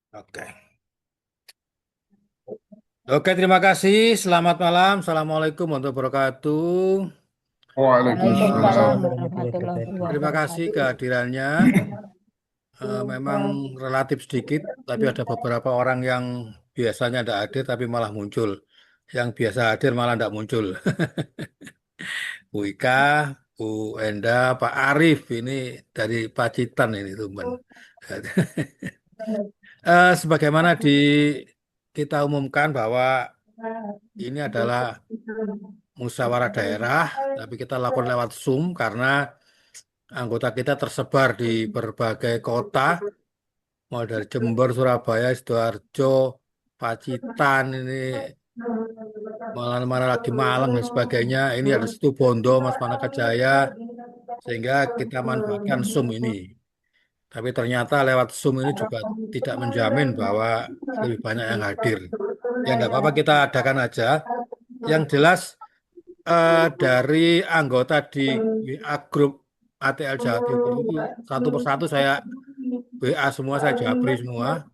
Oke. Oke, terima kasih. Selamat malam. Assalamualaikum warahmatullahi wabarakatuh. Waalaikumsalam Waalaikumsalam warahmatullahi warahmatullahi wabarakatuh. Terima kasih wabarakatuh. kehadirannya. Memang relatif sedikit, tapi ada beberapa orang yang biasanya tidak hadir tapi malah muncul. Yang biasa hadir malah tidak muncul. Bu Ika, Bu Enda, Pak Arif ini dari Pacitan ini teman. Sebagaimana kita umumkan bahwa ini adalah musyawarah daerah, tapi kita lakukan lewat Zoom karena anggota kita tersebar di berbagai kota, mulai dari Jember, Surabaya, Sidoarjo, Pacitan, ini mana lagi Malang dan sebagainya. Ini ada situ Bondo, Mas Manakajaya, sehingga kita manfaatkan Zoom ini. Tapi ternyata lewat Zoom ini juga tidak menjamin bahwa lebih banyak yang hadir. Ya, enggak apa-apa, kita adakan aja. Yang jelas dari anggota di WA grup ATL Jawa Timur itu satu persatu saya WA semua, saya japri semua,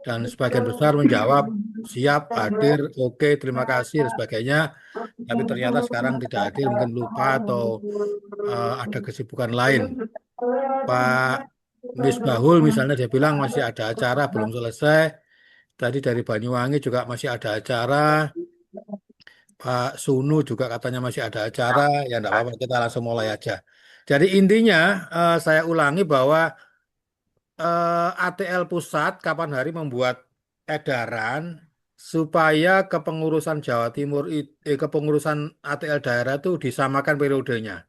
dan sebagian besar menjawab siap, hadir, oke, terima kasih dan sebagainya. Tapi ternyata sekarang tidak hadir, mungkin lupa atau ada kesibukan lain. Pak Misbahul misalnya dia bilang masih ada acara belum selesai. Tadi dari Banyuwangi juga masih ada acara. Pak Sunu juga katanya masih ada acara. Ya enggak apa-apa, kita langsung mulai aja. Jadi intinya saya ulangi bahwa ATL Pusat kapan hari membuat edaran supaya kepengurusan Jawa Timur, kepengurusan ATL daerah itu disamakan periodenya,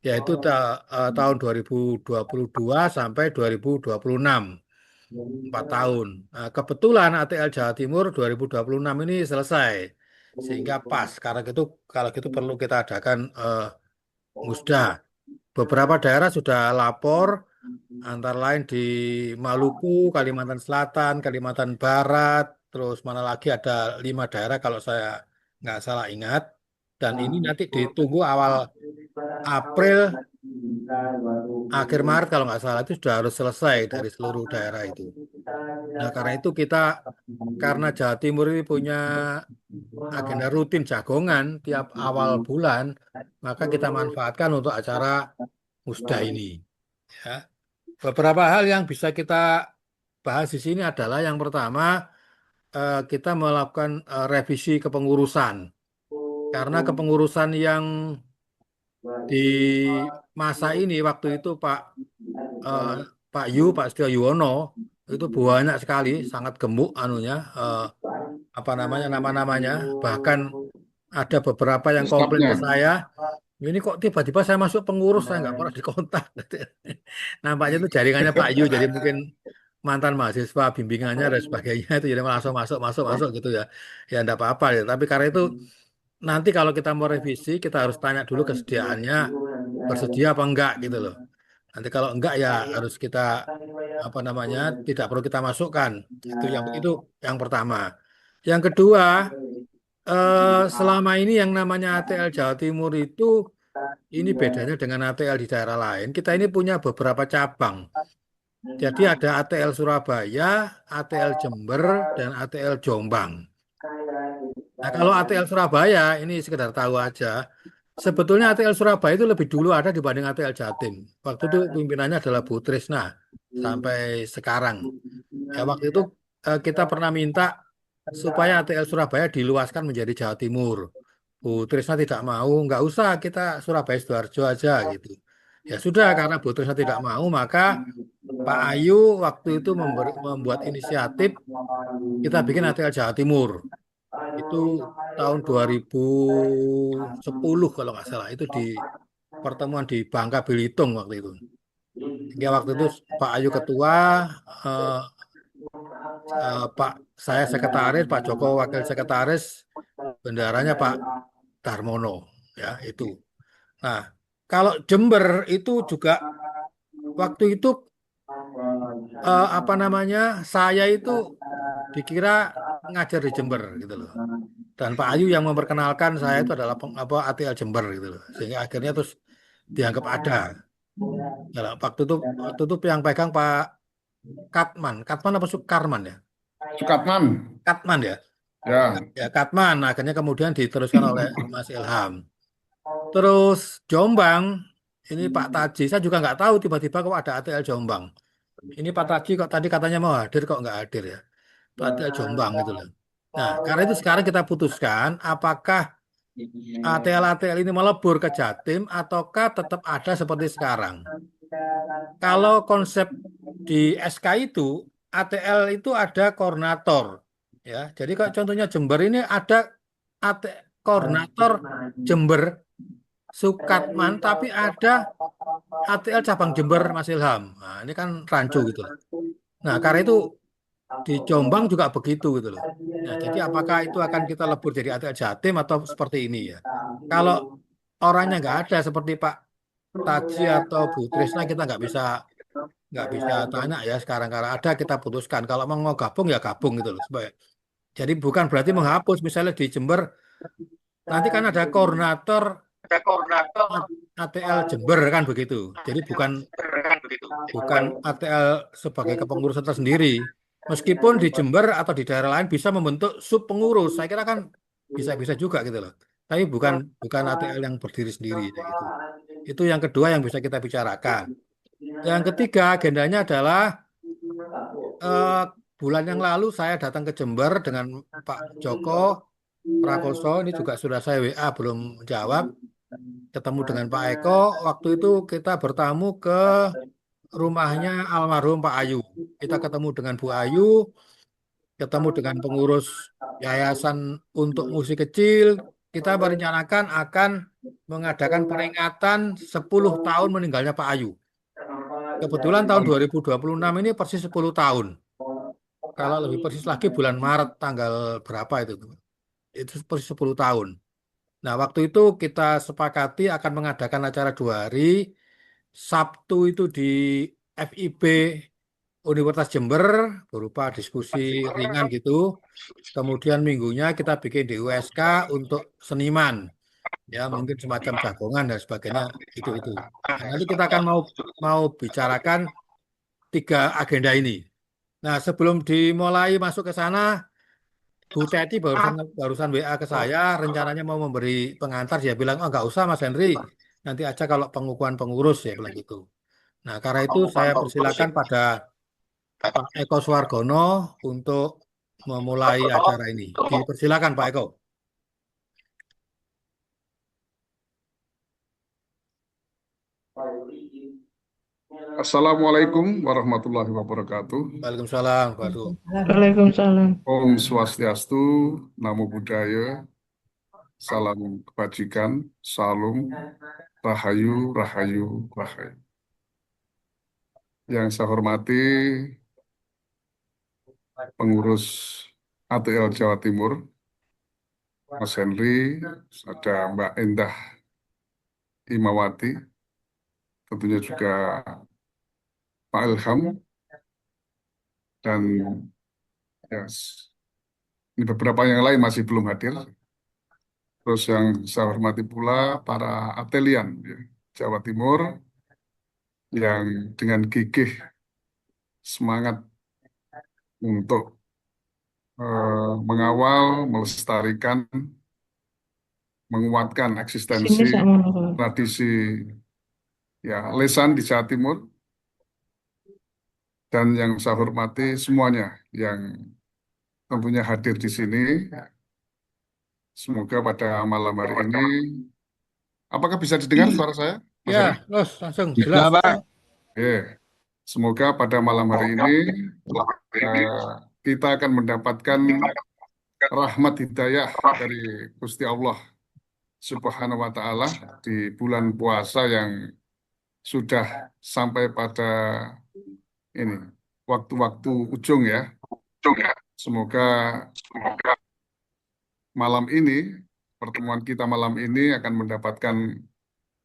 yaitu tahun 2022 sampai 2026, 4 tahun. Nah, kebetulan ATL Jawa Timur 2026 ini selesai, sehingga pas. Karena itu kalau gitu perlu kita adakan musda. Beberapa daerah sudah lapor, antara lain di Maluku, Kalimantan Selatan, Kalimantan Barat, terus mana lagi ada 5 daerah kalau saya nggak salah ingat. Dan ini nanti ditunggu awal April, akhir Maret kalau nggak salah itu sudah harus selesai dari seluruh daerah itu. Nah, karena itu karena Jawa Timur ini punya agenda rutin jagongan tiap awal bulan, maka kita manfaatkan untuk acara musda ini. Ya. Beberapa hal yang bisa kita bahas di sini adalah yang pertama, kita melakukan revisi kepengurusan. Karena kepengurusan yang di masa ini waktu itu eh, Pak Setio Yuwono itu banyak sekali, sangat gemuk anunya, apa namanya, nama-namanya. Bahkan ada beberapa yang komplain ke Stafnya. saya, ini kok tiba-tiba saya masuk pengurus, saya nggak pernah dikontak. Nampaknya itu jaringannya Pak Yu, jadi mungkin mantan mahasiswa bimbingannya dan sebagainya itu jadi langsung masuk masuk masuk gitu ya. Ya enggak apa-apa ya. Tapi karena itu nanti kalau kita mau revisi kita harus tanya dulu kesediaannya, bersedia apa enggak gitu loh. Nanti kalau enggak ya harus kita apa namanya, tidak perlu kita masukkan. Itu yang pertama. Yang kedua, selama ini yang namanya ATL Jawa Timur itu ini bedanya dengan ATL di daerah lain. Kita ini punya beberapa cabang. Jadi ada ATL Surabaya, ATL Jember, dan ATL Jombang. Nah, kalau ATL Surabaya ini sekedar tahu aja. Sebetulnya ATL Surabaya itu lebih dulu ada dibanding ATL Jatim. Waktu itu pimpinannya adalah Bu Trisna sampai sekarang. Ya, waktu itu kita pernah minta supaya ATL Surabaya diluaskan menjadi Jawa Timur. Bu Trisna tidak mau, nggak usah kita Surabaya Sidoarjo aja gitu. Ya sudah, karena Bu Trisna tidak mau, maka Pak Ayu waktu itu membuat inisiatif kita bikin ATL Jawa Timur. Itu tahun 2010 kalau nggak salah. Itu di pertemuan di Bangka Belitung waktu itu. Hingga waktu itu Pak Ayu ketua, eh, Pak saya sekretaris, Pak Joko wakil sekretaris, bendaranya Pak Darmono. Ya, itu. Nah, kalau Jember itu juga waktu itu apa namanya, saya itu dikira ngajar di Jember gitu loh. Dan Pak Ayu yang memperkenalkan saya itu adalah ATL Jember gitu loh. Sehingga akhirnya terus dianggap ada. Nah, waktu itu yang pegang Pak Katman apa Sukarman ya? Sukatman. Katman ya. Ya. Ya, Katman. Akhirnya kemudian diteruskan oleh Mas Ilham. Terus Jombang, ini Pak Taji. Saya juga nggak tahu tiba-tiba kok ada ATL Jombang. Ini Pak Taji kok tadi katanya mau hadir kok nggak hadir ya. Itu ATL Jombang gitu loh. Nah, karena itu sekarang kita putuskan apakah ATL-ATL ini melebur ke Jatim ataukah tetap ada seperti sekarang. Kalau konsep di SK itu, ATL itu ada koordinator. Ya, jadi kalau contohnya Jember ini ada AT, koordinator Jember Sukatman, tapi ada ATL cabang Jember Mas Ilham. Nah, ini kan rancu gitu loh. Nah, karena itu di Jombang juga begitu gitu loh. Nah, jadi apakah itu akan kita lebur jadi ATL Jatim atau seperti ini ya? Kalau orangnya nggak ada seperti Pak Taji atau Bu Trisna kita nggak bisa tanya ya sekarang kalau ada kita putuskan kalau mau gabung ya gabung gitu loh. Jadi bukan berarti menghapus misalnya di Jember nanti kan ada koordinator ATL Jember kan begitu. Jadi bukan bukan ATL sebagai kepengurusan tersendiri. Meskipun di Jember atau di daerah lain bisa membentuk sub pengurus, saya kira kan bisa-bisa juga gitu loh. Tapi bukan bukan ATL yang berdiri sendiri kayak gitu. Itu yang kedua yang bisa kita bicarakan. Yang ketiga agendanya adalah eh, bulan yang lalu saya datang ke Jember dengan Pak Joko Prakoso. Ini juga sudah saya WA belum jawab. Ketemu dengan Pak Eko. Waktu itu kita bertamu ke rumahnya almarhum Pak Ayu. Kita ketemu dengan Bu Ayu, ketemu dengan pengurus Yayasan untuk Musik Kecil. Kita merencanakan akan mengadakan peringatan 10 tahun meninggalnya Pak Ayu. Kebetulan tahun 2026 ini persis 10 tahun. Kalau lebih persis lagi bulan Maret tanggal berapa itu? Itu persis 10 tahun. Nah, waktu itu kita sepakati akan mengadakan acara 2 hari. Sabtu itu di FIB Universitas Jember berupa diskusi ringan gitu. Kemudian minggunya kita bikin di USK untuk seniman. Ya, mungkin semacam jagongan dan sebagainya itu. Nah, nanti kita akan mau mau bicarakan 3 agenda ini. Nah, sebelum dimulai masuk ke sana, Bu Teti barusan barusan WA ke saya, rencananya mau memberi pengantar. Dia bilang, oh nggak usah Mas Henry, nanti aja kalau pengukuhan pengurus ya bilang gitu. Nah, karena itu saya persilakan pada Pak Eko Suwargono untuk memulai acara ini. Dipersilakan Pak Eko. Assalamualaikum warahmatullahi wabarakatuh. Waalaikumsalam. Waduh. Waalaikumsalam. Om Swastiastu, Namo Buddhaya, Salam Kebajikan, Salam, Rahayu, Rahayu, Rahayu. Yang saya hormati pengurus ATL Jawa Timur, Mas Henry, ada Mbak Endah Imawati, tentunya juga Pak Ilham, dan ya, ini beberapa yang lain masih belum hadir. Terus yang saya hormati pula para atelian ya, Jawa Timur yang dengan gigih semangat untuk mengawal, melestarikan, menguatkan Sini eksistensi sama Nurul. tradisi ya lesan di Jawa Timur, dan yang saya hormati semuanya yang tentunya hadir di sini. Semoga pada malam hari ini, apakah bisa didengar suara saya, Mas Ya, Heri? los langsung Bisa, jelas. Pak. Semoga pada malam hari ini eh, kita akan mendapatkan rahmat hidayah dari Gusti Allah Subhanahu wa Ta'ala di bulan puasa yang sudah sampai pada ini waktu-waktu ujung ya. Semoga malam ini, pertemuan kita malam ini akan mendapatkan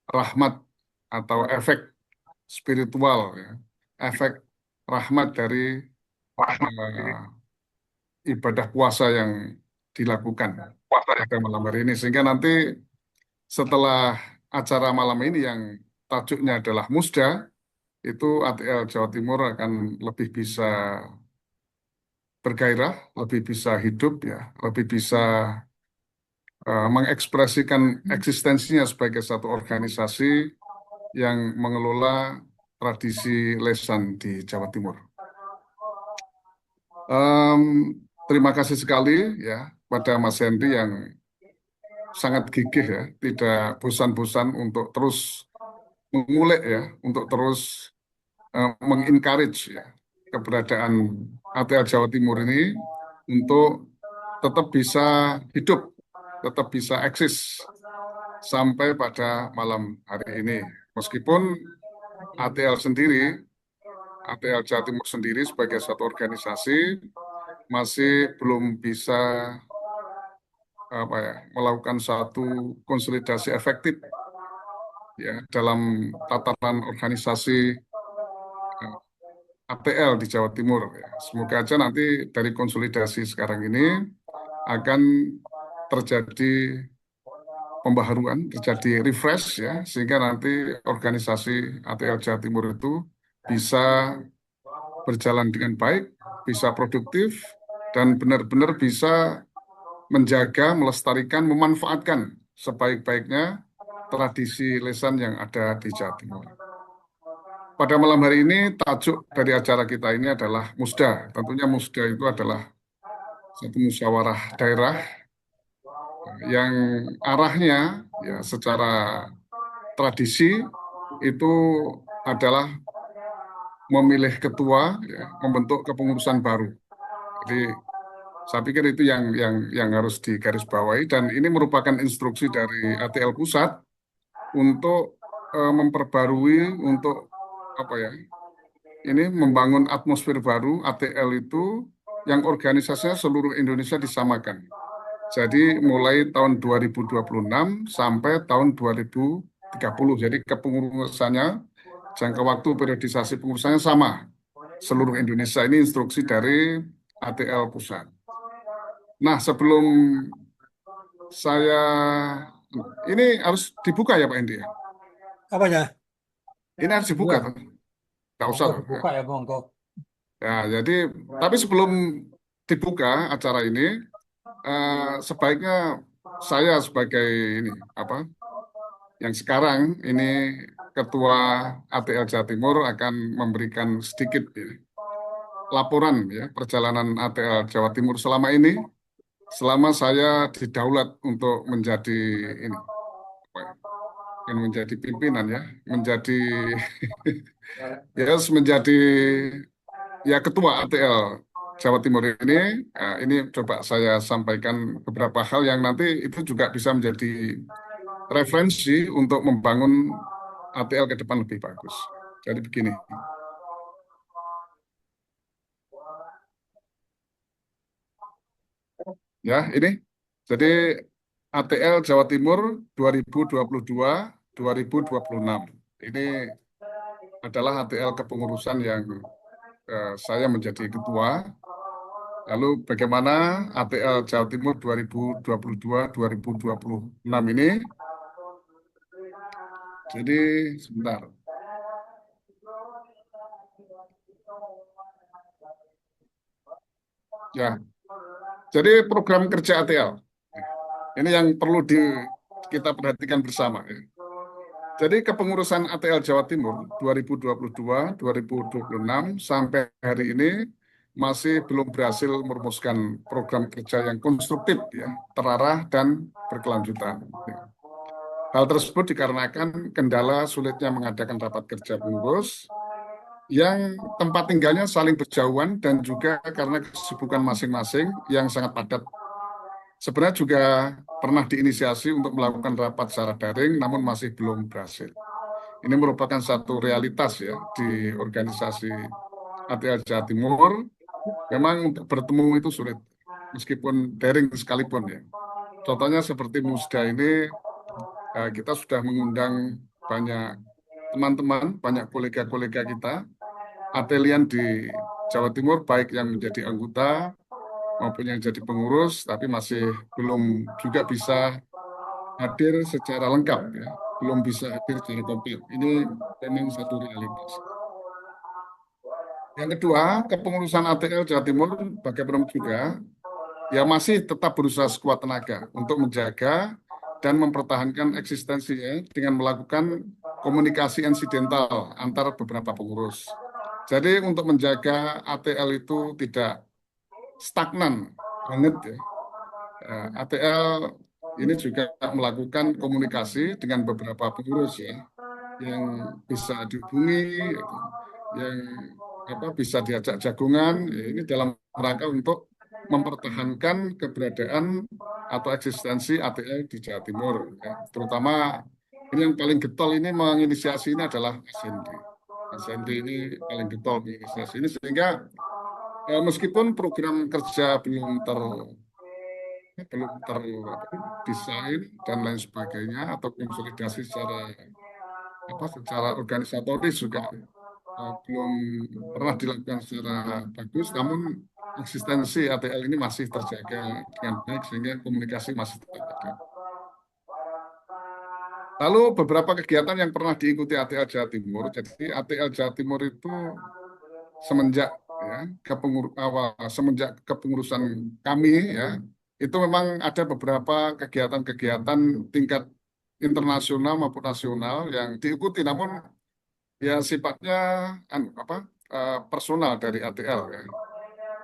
rahmat atau efek spiritual ya, efek rahmat dari eh, ibadah puasa yang dilakukan pada malam hari ini, sehingga nanti setelah acara malam ini yang tajuknya adalah musda, itu ATL Jawa Timur akan lebih bisa bergairah, lebih bisa hidup ya, lebih bisa mengekspresikan eksistensinya sebagai satu organisasi yang mengelola tradisi lesan di Jawa Timur. Em, Terima kasih sekali ya pada Mas Hendy yang sangat gigih ya, tidak bosan-bosan untuk terus mengulik ya, untuk terus mengencourage ya keberadaan ATL Jawa Timur ini untuk tetap bisa hidup, tetap bisa eksis sampai pada malam hari ini. Meskipun ATL sendiri, ATL Jawa Timur sendiri sebagai satu organisasi masih belum bisa apa ya melakukan satu konsolidasi efektif ya dalam tataran organisasi ATL di Jawa Timur ya. Semoga aja nanti dari konsolidasi sekarang ini akan terjadi pembaharuan, terjadi refresh ya, sehingga nanti organisasi ATL Jawa Timur itu bisa berjalan dengan baik, bisa produktif, dan benar-benar bisa menjaga, melestarikan, memanfaatkan sebaik-baiknya tradisi lesan yang ada di Jawa Timur. Pada malam hari ini, tajuk dari acara kita ini adalah Musda. Tentunya Musda itu adalah satu musyawarah daerah yang arahnya ya secara tradisi itu adalah memilih ketua, ya, membentuk kepengurusan baru. Jadi saya pikir itu yang harus digarisbawahi dan ini merupakan instruksi dari ATL Pusat untuk memperbarui untuk apa ya? Ini membangun atmosfer baru ATL itu yang organisasinya seluruh Indonesia disamakan. Jadi mulai tahun 2026 sampai tahun 2030. Jadi kepengurusannya, jangka waktu periodisasi pengurusannya sama. Seluruh Indonesia ini instruksi dari ATL Pusat. Nah, sebelum saya, ini harus dibuka ya Pak Endi ya? Apanya? Ini harus dibuka, Iya, tuh. Nggak usah monggo tuh. Ya. dibuka ya, monggo. Ya, jadi, tapi sebelum dibuka acara ini, sebaiknya saya sebagai ini apa yang sekarang ini Ketua ATL Jawa Timur akan memberikan sedikit ya, laporan ya perjalanan ATL Jawa Timur selama ini, selama saya didaulat untuk menjadi ini apa ya, bukan menjadi pimpinan ya, menjadi ya menjadi ya Ketua ATL Jawa Timur ini coba saya sampaikan beberapa hal yang nanti itu juga bisa menjadi referensi untuk membangun ATL ke depan lebih bagus. Jadi begini, ya ini. Jadi ATL Jawa Timur 2022-2026. Ini adalah ATL kepengurusan yang saya menjadi ketua. Lalu bagaimana ATL Jawa Timur 2022-2026 ini? Jadi sebentar. Ya, jadi program kerja ATL. Ini yang perlu kita perhatikan bersama. Ya. Jadi kepengurusan ATL Jawa Timur 2022-2026 sampai hari ini masih belum berhasil merumuskan program kerja yang konstruktif, ya, terarah dan berkelanjutan. Hal tersebut dikarenakan kendala sulitnya mengadakan rapat kerja pengurus yang tempat tinggalnya saling berjauhan dan juga karena kesibukan masing-masing yang sangat padat. Sebenarnya juga pernah diinisiasi untuk melakukan rapat secara daring, namun masih belum berhasil. Ini merupakan satu realitas ya di organisasi ATL Jawa Timur. Memang untuk bertemu itu sulit, meskipun daring sekalipun ya. Contohnya seperti Musda ini, kita sudah mengundang banyak teman-teman, banyak kolega-kolega kita, atelian di Jawa Timur, baik yang menjadi anggota maupun yang jadi pengurus, tapi masih belum juga bisa hadir secara lengkap ya, belum bisa hadir secara komplit. Ini memang satu realitas. Yang kedua, kepengurusan ATL Jawa Timur bagaimana juga ya masih tetap berusaha sekuat tenaga untuk menjaga dan mempertahankan eksistensinya dengan melakukan komunikasi insidental antar beberapa pengurus. Jadi untuk menjaga ATL itu tidak stagnan banget ya. ATL ini juga melakukan komunikasi dengan beberapa pengurus ya yang bisa dihubungi, gitu, yang bisa diajak jagungan. Ya, ini dalam rangka untuk mempertahankan keberadaan atau eksistensi ATL di Jawa Timur. Ya. Terutama ini yang paling getol ini menginisiasi ini adalah Mas Hendy. Mas Hendy ini paling getol menginisiasi ini sehingga meskipun program kerja belum terdesain dan lain sebagainya atau konsolidasi secara organisatoris juga belum pernah dilakukan secara bagus, namun eksistensi ATL ini masih terjaga dengan baik sehingga komunikasi masih tetap ada. Lalu beberapa kegiatan yang pernah diikuti ATL Jawa Timur. Jadi ATL Jawa Timur itu semenjak semenjak kepengurusan kami ya, itu memang ada beberapa kegiatan-kegiatan tingkat internasional maupun nasional yang diikuti, namun ya sifatnya personal dari ATL ya.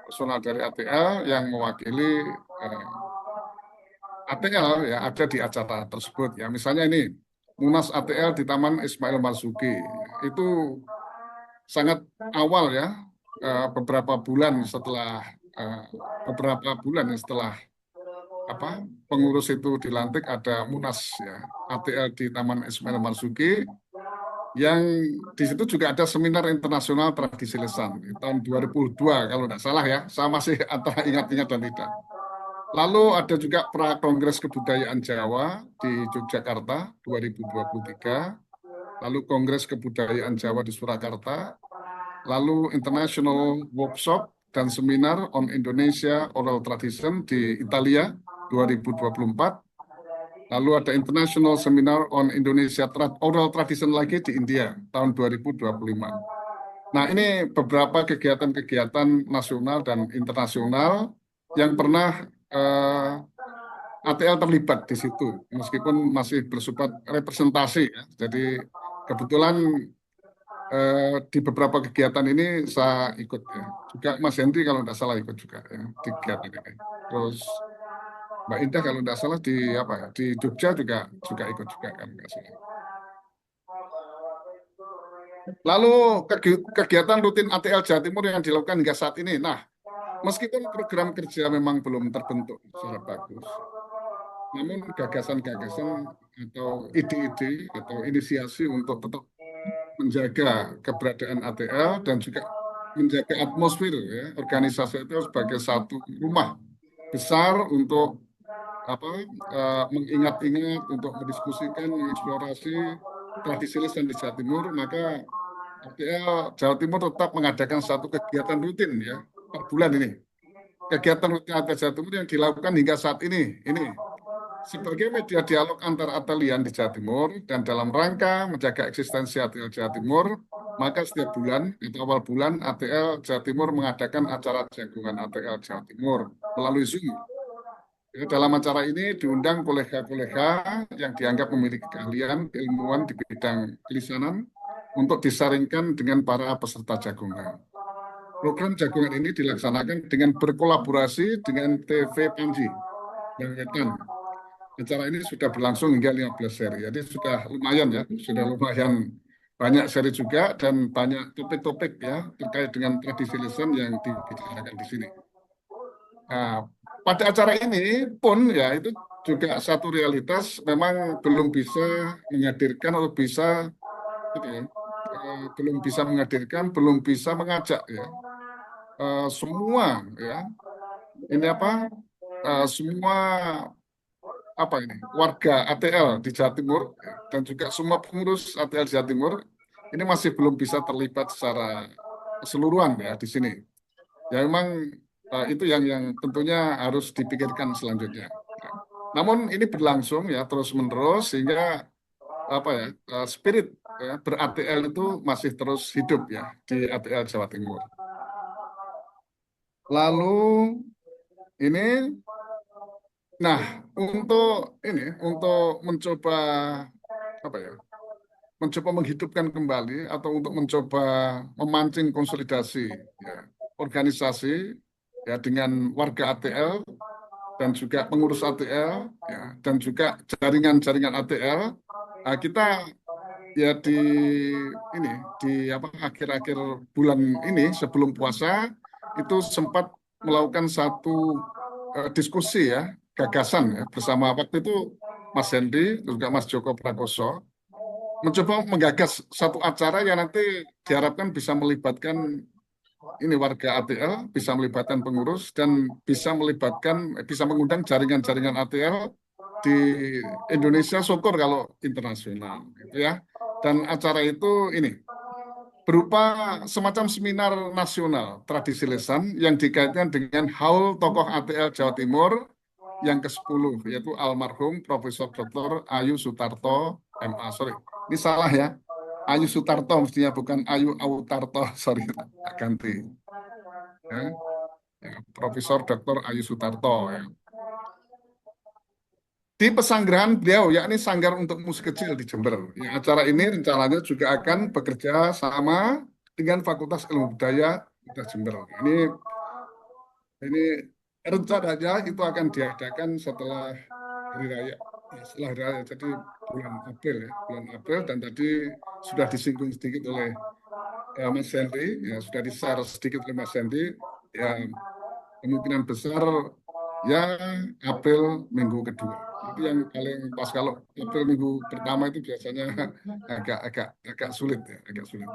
Personal dari ATL yang mewakili ATL ya ada di acara tersebut ya. Misalnya ini Munas ATL di Taman Ismail Marzuki. Itu sangat awal ya, beberapa bulan setelah eh, pengurus itu dilantik ada Munas ya ATL di Taman Ismail Marzuki yang di situ juga ada seminar internasional tradisi lisan di tahun 2002 kalau tidak salah ya, saya masih antara ingat-ingat dan tidak. Lalu ada juga Pra-Kongres Kebudayaan Jawa di Yogyakarta 2023, lalu Kongres Kebudayaan Jawa di Surakarta, lalu International Workshop dan Seminar on Indonesia Oral Tradition di Italia 2024, lalu ada International Seminar on Indonesia Oral Tradition lagi di India tahun 2025. Nah, ini beberapa kegiatan-kegiatan nasional dan internasional yang pernah ATL terlibat di situ, meskipun masih bersifat representasi ya. Jadi kebetulan di beberapa kegiatan ini saya ikut ya. Juga Mas Henry kalau tidak salah ikut juga ya di kegiatan ini. Terus Mbak Indah kalau tidak salah di di Jogja juga ikut juga kan nggak salah. Lalu kegiatan rutin ATL Jawa Timur yang dilakukan hingga saat ini. Nah, meskipun program kerja memang belum terbentuk secara bagus, namun gagasan-gagasan atau ide-ide atau inisiasi untuk tetap menjaga keberadaan ATL dan juga menjaga atmosfer ya organisasi itu sebagai satu rumah besar untuk mengingat-ingat, untuk mendiskusikan, mengeksplorasi tradisi lisan di Jawa Timur, maka ATL Jawa Timur tetap mengadakan satu kegiatan rutin ya per bulan ini. Kegiatan rutin ATL Jawa Timur yang dilakukan hingga saat ini sebagai media dialog antar atelian di Jawa Timur dan dalam rangka menjaga eksistensi ATL Jawa Timur, maka setiap bulan, itu awal bulan, ATL Jawa Timur mengadakan acara jagungan ATL Jawa Timur melalui Zoom. Ya, dalam acara ini diundang kolega-kolega yang dianggap memiliki keahlian, keilmuan di bidang kelisanan untuk disaringkan dengan para peserta jagungan. Program jagungan ini dilaksanakan dengan berkolaborasi dengan TV Panji dan Wetan. Acara ini sudah berlangsung hingga 15 seri. Jadi sudah lumayan ya, sudah lumayan banyak seri juga dan banyak topik-topik ya terkait dengan tradisi lisan yang dibicarakan di sini. Nah, pada acara ini pun ya itu juga satu realitas memang belum bisa menghadirkan atau bisa belum bisa menghadirkan, belum bisa mengajak ya semua ya ini semua warga ATL di Jawa Timur ya, dan juga semua pengurus ATL Jawa Timur ini masih belum bisa terlibat secara keseluruhan ya di sini. Ya memang itu yang tentunya harus dipikirkan selanjutnya. Namun ini berlangsung ya terus-menerus sehingga spirit ya, ber-ATL itu masih terus hidup ya di ATL Jawa Timur. Lalu ini, nah untuk mencoba apa ya, mencoba menghidupkan kembali atau untuk mencoba memancing konsolidasi ya, organisasi ya dengan warga ATL dan juga pengurus ATL ya, dan juga jaringan-jaringan ATL. Kita ya ini di apa akhir-akhir bulan ini sebelum puasa itu sempat melakukan satu diskusi ya, gagasan ya, bersama waktu itu Mas Hendy dan juga Mas Joko Prakoso mencoba menggagas satu acara yang nanti diharapkan bisa melibatkan ini warga ATL, bisa melibatkan pengurus dan bisa mengundang jaringan-jaringan ATL di Indonesia, syukur kalau internasional gitu ya. Dan acara itu ini berupa semacam seminar nasional tradisi lisan yang dikaitkan dengan haul tokoh ATL Jawa Timur yang ke-10, yaitu almarhum Profesor Dr. Ayu Sutarto MA. Sorry, ini salah ya. Ayu Sutarto mestinya, bukan Ayu Autarto. Sorry, tak ganti. Ya, ya, Profesor Dr. Ayu Sutarto ya. Di pesanggerahan beliau, yakni Sanggar untuk Musik Kecil di Jember. Ya, acara ini rencananya juga akan bekerja sama dengan Fakultas Ilmu Budaya Universitas Jember. Ini rencananya itu akan diadakan setelah hari raya. Ya, setelah hari raya, jadi bulan April ya, bulan April, dan tadi sudah disinggung sedikit oleh Mas Hendy, ya sudah di-share sedikit oleh Mas Hendy, ya kemungkinan besar ya April minggu kedua. Itu yang paling pas. Kalau April minggu pertama itu biasanya agak sulit ya, agak sulit.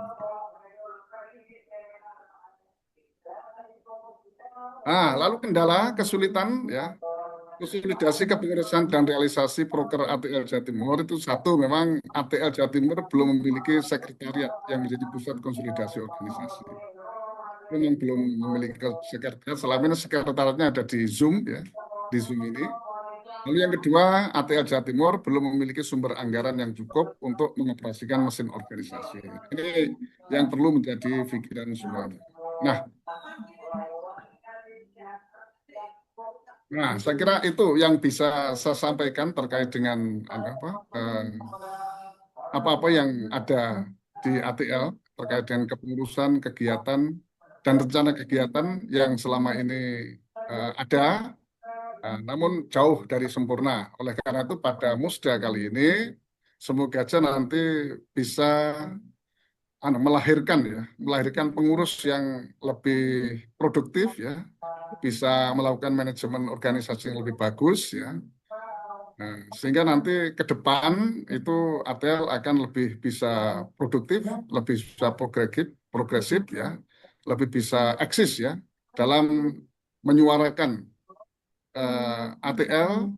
Lalu kendala kesulitan ya, konsolidasi kepengurusan dan realisasi proker ATL Jawa Timur itu satu, memang ATL Jawa Timur belum memiliki sekretariat yang menjadi pusat konsolidasi organisasi. Memang belum memiliki sekretariat, selama ini sekretariatnya ada di Zoom ya, di Zoom ini. Lalu yang kedua, ATL Jawa Timur belum memiliki sumber anggaran yang cukup untuk mengoperasikan mesin organisasi. Ini yang perlu menjadi pikiran semuanya. Nah, saya kira itu yang bisa saya sampaikan terkait dengan apa-apa yang ada di ATL terkait dengan kepengurusan kegiatan dan rencana kegiatan yang selama ini ada, namun jauh dari sempurna. Oleh karena itu pada Musda kali ini semoga aja nanti bisa melahirkan pengurus yang lebih produktif ya, bisa melakukan manajemen organisasi yang lebih bagus ya. Nah, sehingga nanti ke depan itu ATL akan lebih bisa produktif, lebih bisa progresif ya, lebih bisa eksis ya dalam menyuarakan ATL,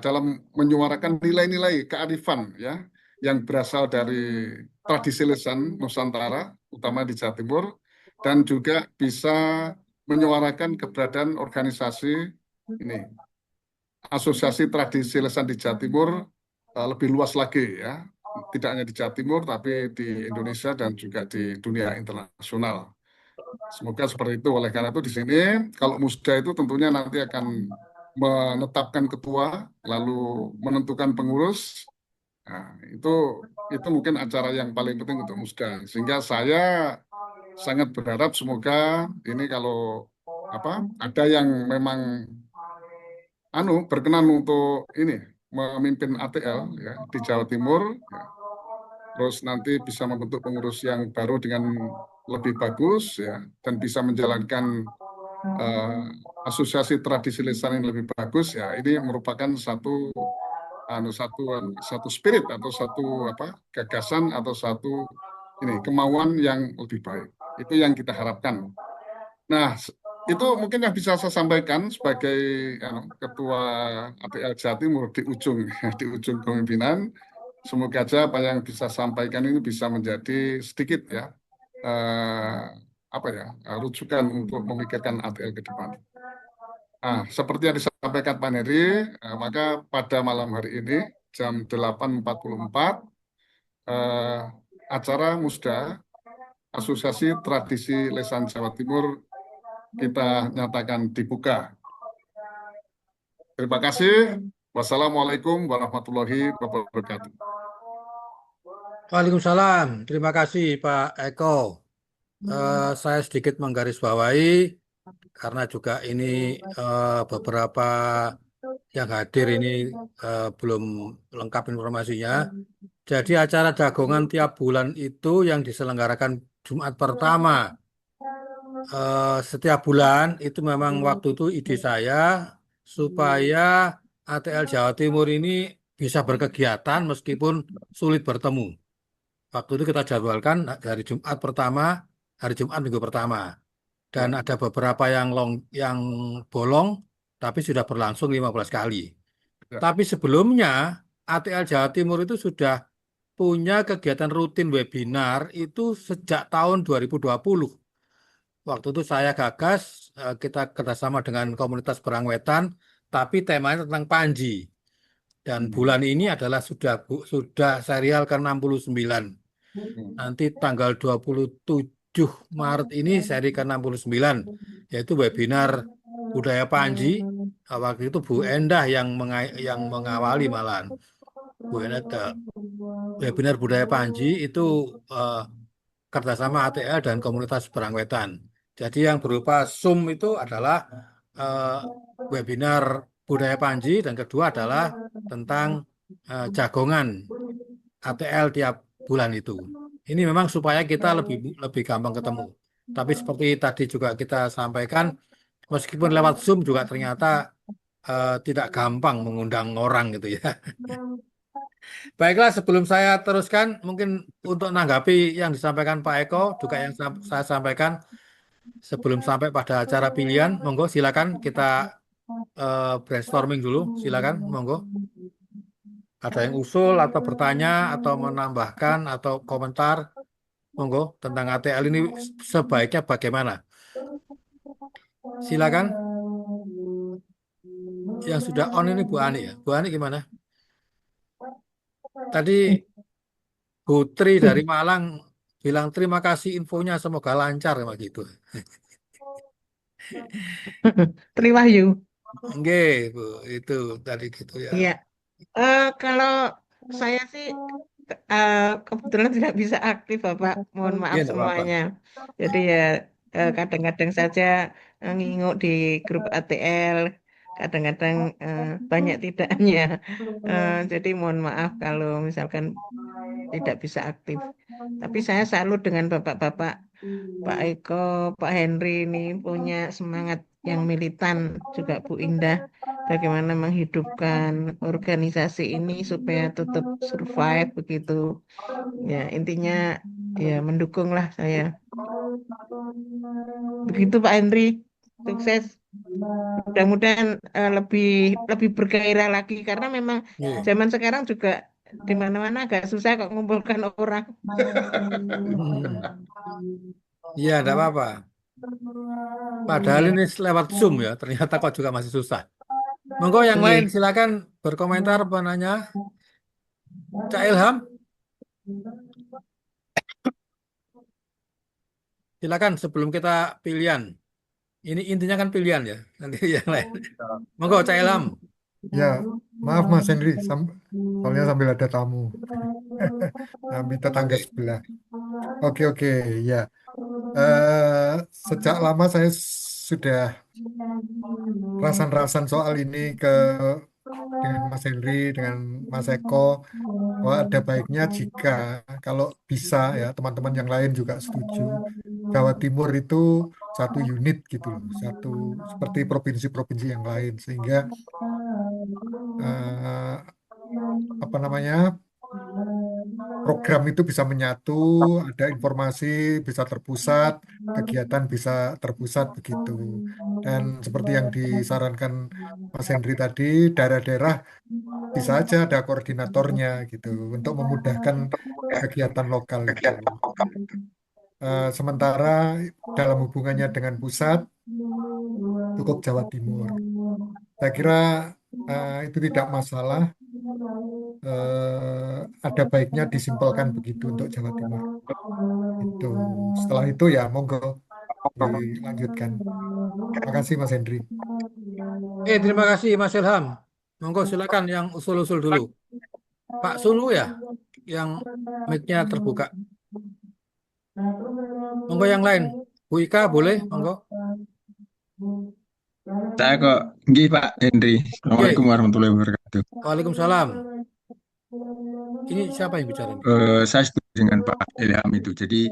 dalam menyuarakan nilai-nilai kearifan ya yang berasal dari tradisi lisan Nusantara, utama di Jawa Timur, dan juga bisa menyuarakan keberadaan organisasi ini Asosiasi Tradisi Lisan di Jawa Timur lebih luas lagi ya, tidak hanya di Jawa Timur tapi di Indonesia dan juga di dunia internasional. Semoga seperti itu. Oleh karena itu di sini kalau Musda itu tentunya nanti akan menetapkan ketua, lalu menentukan pengurus. Nah, itu mungkin acara yang paling penting untuk Musda. Sehingga saya sangat berharap semoga ini kalau ada yang memang berkenan untuk ini memimpin ATL ya di Jawa Timur ya. Terus nanti bisa membentuk pengurus yang baru dengan lebih bagus ya, dan bisa menjalankan eh, asosiasi tradisi lisan yang lebih bagus ya. Ini merupakan satu spirit atau satu gagasan atau satu ini kemauan yang lebih baik. Itu yang kita harapkan. Nah, itu mungkin yang bisa saya sampaikan sebagai Ketua APL Jawa Timur di ujung di ujung kepemimpinan. Semoga aja apa yang bisa sampaikan ini bisa menjadi sedikit ya eh, rujukan untuk memikirkan APL ke depan. Seperti yang disampaikan Pak Neri, maka pada malam hari ini jam 8.44 eh, acara Musda Asosiasi Tradisi Lesan Jawa Timur kita nyatakan dibuka. Terima kasih. Wassalamualaikum warahmatullahi wabarakatuh. Waalaikumsalam. Terima kasih Pak Eko. Saya sedikit menggarisbawahi karena juga ini beberapa yang hadir ini belum lengkap informasinya. Jadi acara jagongan tiap bulan itu yang diselenggarakan Jumat pertama setiap bulan itu memang waktu itu ide saya supaya ATL Jawa Timur ini bisa berkegiatan meskipun sulit bertemu. Waktu itu kita jadwalkan dari Jumat pertama, hari Jumat minggu pertama. Dan Ya, ada beberapa yang bolong, tapi sudah berlangsung 15 kali. ya, Tapi sebelumnya, ATL Jawa Timur itu sudah punya kegiatan rutin webinar itu sejak tahun 2020. Waktu itu saya gagas, kita kerjasama dengan komunitas Berang Wetan, tapi temanya tentang Panji. Dan hmm, bulan ini adalah sudah serial ke-69. hmm, Nanti tanggal 27 Maret ini seri ke-69, yaitu webinar budaya Panji. Waktu itu Bu Endah yang mengawali malahan. Bu Endah, webinar budaya Panji itu eh, kerjasama ATL dan komunitas Berangwetan. Jadi yang berupa Zoom itu adalah eh, webinar budaya Panji dan kedua adalah tentang jagongan ATL tiap bulan itu. Ini memang supaya kita lebih lebih gampang ketemu. Tapi seperti tadi juga kita sampaikan, meskipun lewat Zoom juga ternyata tidak gampang mengundang orang gitu ya. Baiklah, sebelum saya teruskan, mungkin untuk menanggapi yang disampaikan Pak Eko, juga yang saya sampaikan sebelum sampai pada acara pilihan, monggo silakan kita brainstorming dulu, silakan, monggo. Ada yang usul atau bertanya atau menambahkan atau komentar, monggo tentang ATL ini sebaiknya bagaimana? Silakan. Yang sudah on ini Bu Ani ya. Bu Ani gimana? Tadi Putri dari Malang bilang terima kasih infonya, semoga lancar sama gitu. Triwahyu. Nggih, Bu, itu tadi gitu ya. Iya. Kalau saya sih eh, kebetulan tidak bisa aktif, Bapak. Mohon Iya, maaf enggak apa-apa. semuanya. Jadi ya kadang-kadang saja nginguk di grup ATL, kadang-kadang banyak tidaknya. Jadi mohon maaf kalau misalkan tidak bisa aktif. Tapi saya salut dengan Bapak-bapak, Pak Eko, Pak Henry ini punya semangat yang militan, juga Bu Indah, bagaimana menghidupkan organisasi ini supaya tetap survive begitu. Ya, intinya ya mendukunglah saya. Begitu Pak Henry, sukses. Mudah-mudahan lebih lebih bergairah lagi karena memang Iya. zaman sekarang juga di mana-mana agak susah kok mengumpulkan orang. Hmm. Iya, enggak apa-apa. Padahal Iya. ini lewat Zoom ya, ternyata kok juga masih susah. Monggo yang lain Iya. silakan berkomentar apa nanya. Cak Ilham, silakan sebelum kita pilihan. Ini intinya kan pilihan ya, nanti yang lain. Monggo Cak Ilham. Ya, maaf Mas Henry, soalnya sambil ada tamu, kami tetangga Oke. sebelah. Oke, oke, ya. Eh, Sejak lama saya sudah rasan-rasan soal ini dengan Mas Henry, dengan Mas Eko, bahwa ada baiknya jika kalau bisa ya teman-teman yang lain juga setuju, Jawa Timur itu satu unit gitu loh, satu seperti provinsi-provinsi yang lain, sehingga eh, apa namanya program itu bisa menyatu, ada informasi bisa terpusat, kegiatan bisa terpusat begitu. Dan seperti yang disarankan Mas Henry tadi, daerah-daerah bisa aja ada koordinatornya gitu untuk memudahkan kegiatan lokal itu. Sementara dalam hubungannya dengan pusat, cukup Jawa Timur. Saya kira itu tidak masalah. Ada baiknya disimpelkan begitu untuk Jawa Timur. Itu. Setelah itu ya monggo. dilanjutkan. Terima kasih Mas Hendri. Terima kasih Mas Ilham. Monggo silakan yang usul-usul dulu. Pak Sulu ya, yang mic-nya terbuka. Monggo yang lain. Bu Ika boleh, monggo. Saya kok, nggih Pak Hendri. Assalamualaikum Oke, warahmatullahi wabarakatuh. Waalaikumsalam. Ini siapa yang bicara ini? Saya setuju dengan Pak Ilham itu. Jadi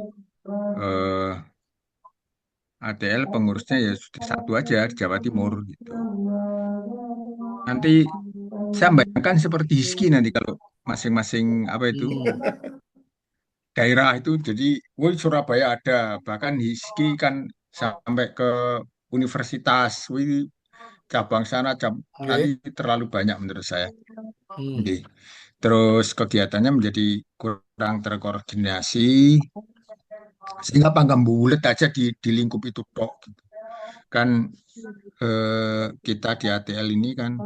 ATL pengurusnya ya sudah satu aja di Jawa Timur gitu. Nanti saya bayangkan seperti Hizki nanti kalau masing-masing apa itu daerah itu. Jadi, woi Surabaya ada, bahkan Hizki kan sampai ke universitas, woi cabang sana, nanti Oke. terlalu banyak menurut saya. Hmm. Nggih. Terus kegiatannya menjadi kurang terkoordinasi, sehingga pangkam bulet aja di lingkup itu tok. Gitu. Kan kita di ATL ini kan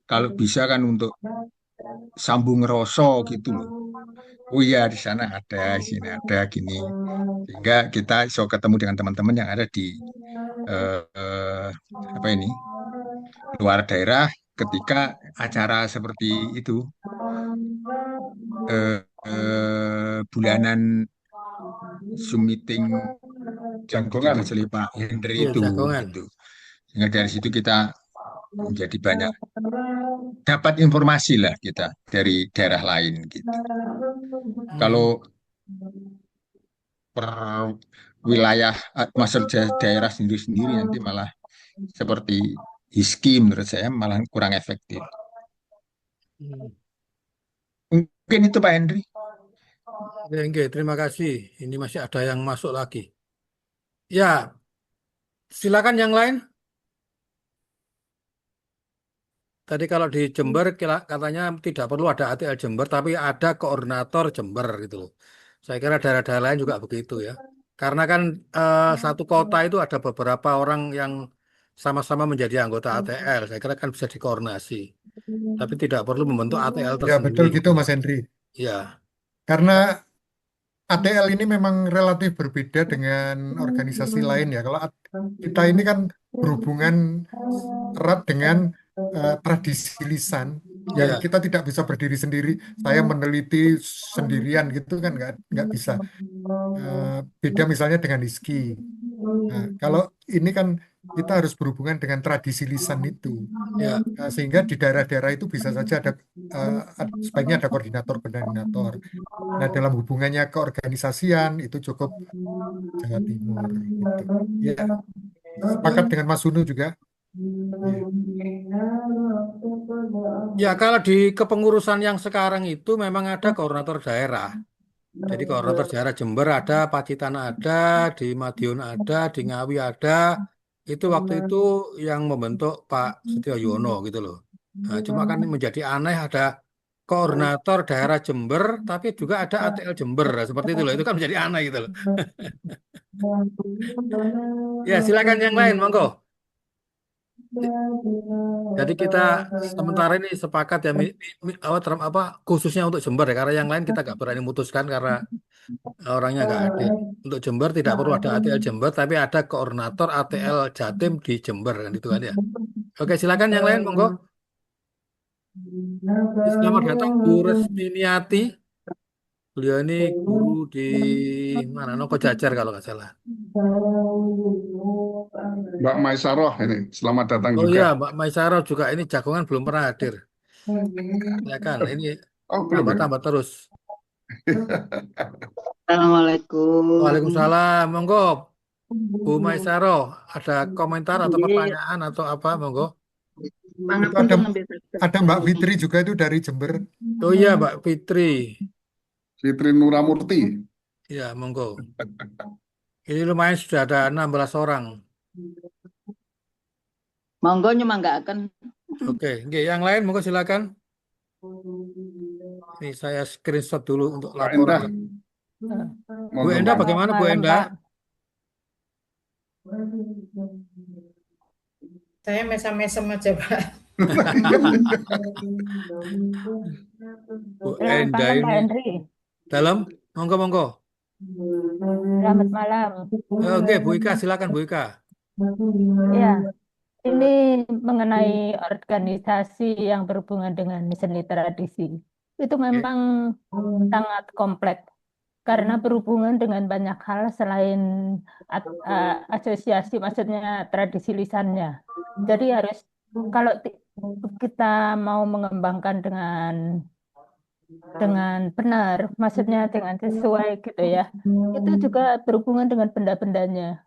kalau bisa kan untuk sambung rasa gitu loh. Oh iya di sana ada, di sini ada gini. Sehingga kita bisa ketemu dengan teman-teman yang ada di apa ini luar daerah ketika acara seperti itu bulanan Zoom meeting yang Jagongan. digagas oleh Pak Hendri Iya, itu jagongan. gitu. Sehingga dari situ kita menjadi banyak dapat informasi lah kita dari daerah lain gitu. Kalau per wilayah masuk daerah sendiri-sendiri nanti malah seperti Hizki menurut saya malah kurang efektif. Mungkin itu Pak Hendri. Oke, terima kasih. Ini masih ada yang masuk lagi. Ya, silakan yang lain. Tadi kalau di Jember katanya tidak perlu ada ATL Jember, tapi ada koordinator Jember gitu loh. Saya kira daerah-daerah lain juga begitu ya. Karena kan satu kota itu ada beberapa orang yang sama-sama menjadi anggota ATL. Saya kira kan bisa dikoordinasi. Tapi tidak perlu membentuk ATL Ya betul tersendiri. gitu Mas Hendri. Ya, Karena ATL ini memang relatif berbeda dengan organisasi lain ya. Kalau kita ini kan berhubungan erat dengan tradisi lisan. Ya ya. kita tidak bisa berdiri sendiri. Saya meneliti sendirian gitu kan nggak bisa. Beda misalnya dengan Hizki. Nah, kalau ini kan kita harus berhubungan dengan tradisi lisan itu. Ya. Sehingga di daerah-daerah itu bisa saja ada sebaiknya ada koordinator. Nah, dalam hubungannya keorganisasian itu cukup Jawa Timur gitu. Ya, sepakat dengan Mas Sunu juga. Ya, kalau di kepengurusan yang sekarang itu memang ada koordinator daerah. Jadi koordinator daerah Jember ada, Pacitan ada, di Madiun ada, di Ngawi ada. Itu waktu itu yang membentuk Pak Setio Yono gitu loh. Nah, cuma kan menjadi aneh ada koordinator daerah Jember, tapi juga ada ATL Jember. Nah, seperti itu loh. Itu kan menjadi aneh gitu loh. Ya, silakan yang lain, monggo. Jadi kita sementara ini sepakat ya khususnya untuk Jember ya, karena yang lain kita nggak berani memutuskan karena orangnya nggak hadir. Untuk Jember tidak perlu ada ATL Jember, tapi ada koordinator ATL Jatim di Jember kan itu kan ya. Oke, silakan yang lain, monggo. Selamat datang Bu Resminiati. Beliau ini guru di mana? Noko Jajar kalau nggak salah. Mbak Maisaroh ini, selamat datang Oh juga. iya, Mbak Maisaro juga ini jagongan belum pernah hadir. Silakan, ini Oh, belum ya? tambah-tambah terus. Assalamualaikum. Waalaikumsalam, monggo. Bu Maisaro, ada komentar atau Iya, pertanyaan atau apa, monggo? Itu pangapunten ngambil ada Mbak Fitri juga itu dari Jember. Oh iya, Mbak Fitri. Fitri Nuramurti. Ya, monggo. Ini lumayan sudah ada 16 orang. Monggo nyemanggaken. Oke, oke, yang lain monggo silakan. Ini saya screenshot dulu untuk Pak Endah. laporan. Bu Monggo, Endah, Pak. bagaimana Bu Malam, Endah? Pak. Saya mesem-mesem aja, Pak. Bu Selamat Endah malam, Pak ini Henry. dalam, monggo. Selamat malam. Oke, Bu Ika, silakan Bu Ika. Ya, ini mengenai organisasi yang berhubungan dengan seni tradisi. Itu Oke. memang sangat kompleks karena berhubungan dengan banyak hal selain asosiasi, maksudnya tradisi lisannya. Jadi harus kalau kita mau mengembangkan dengan benar, maksudnya dengan sesuai gitu ya, itu juga berhubungan dengan benda-bendanya.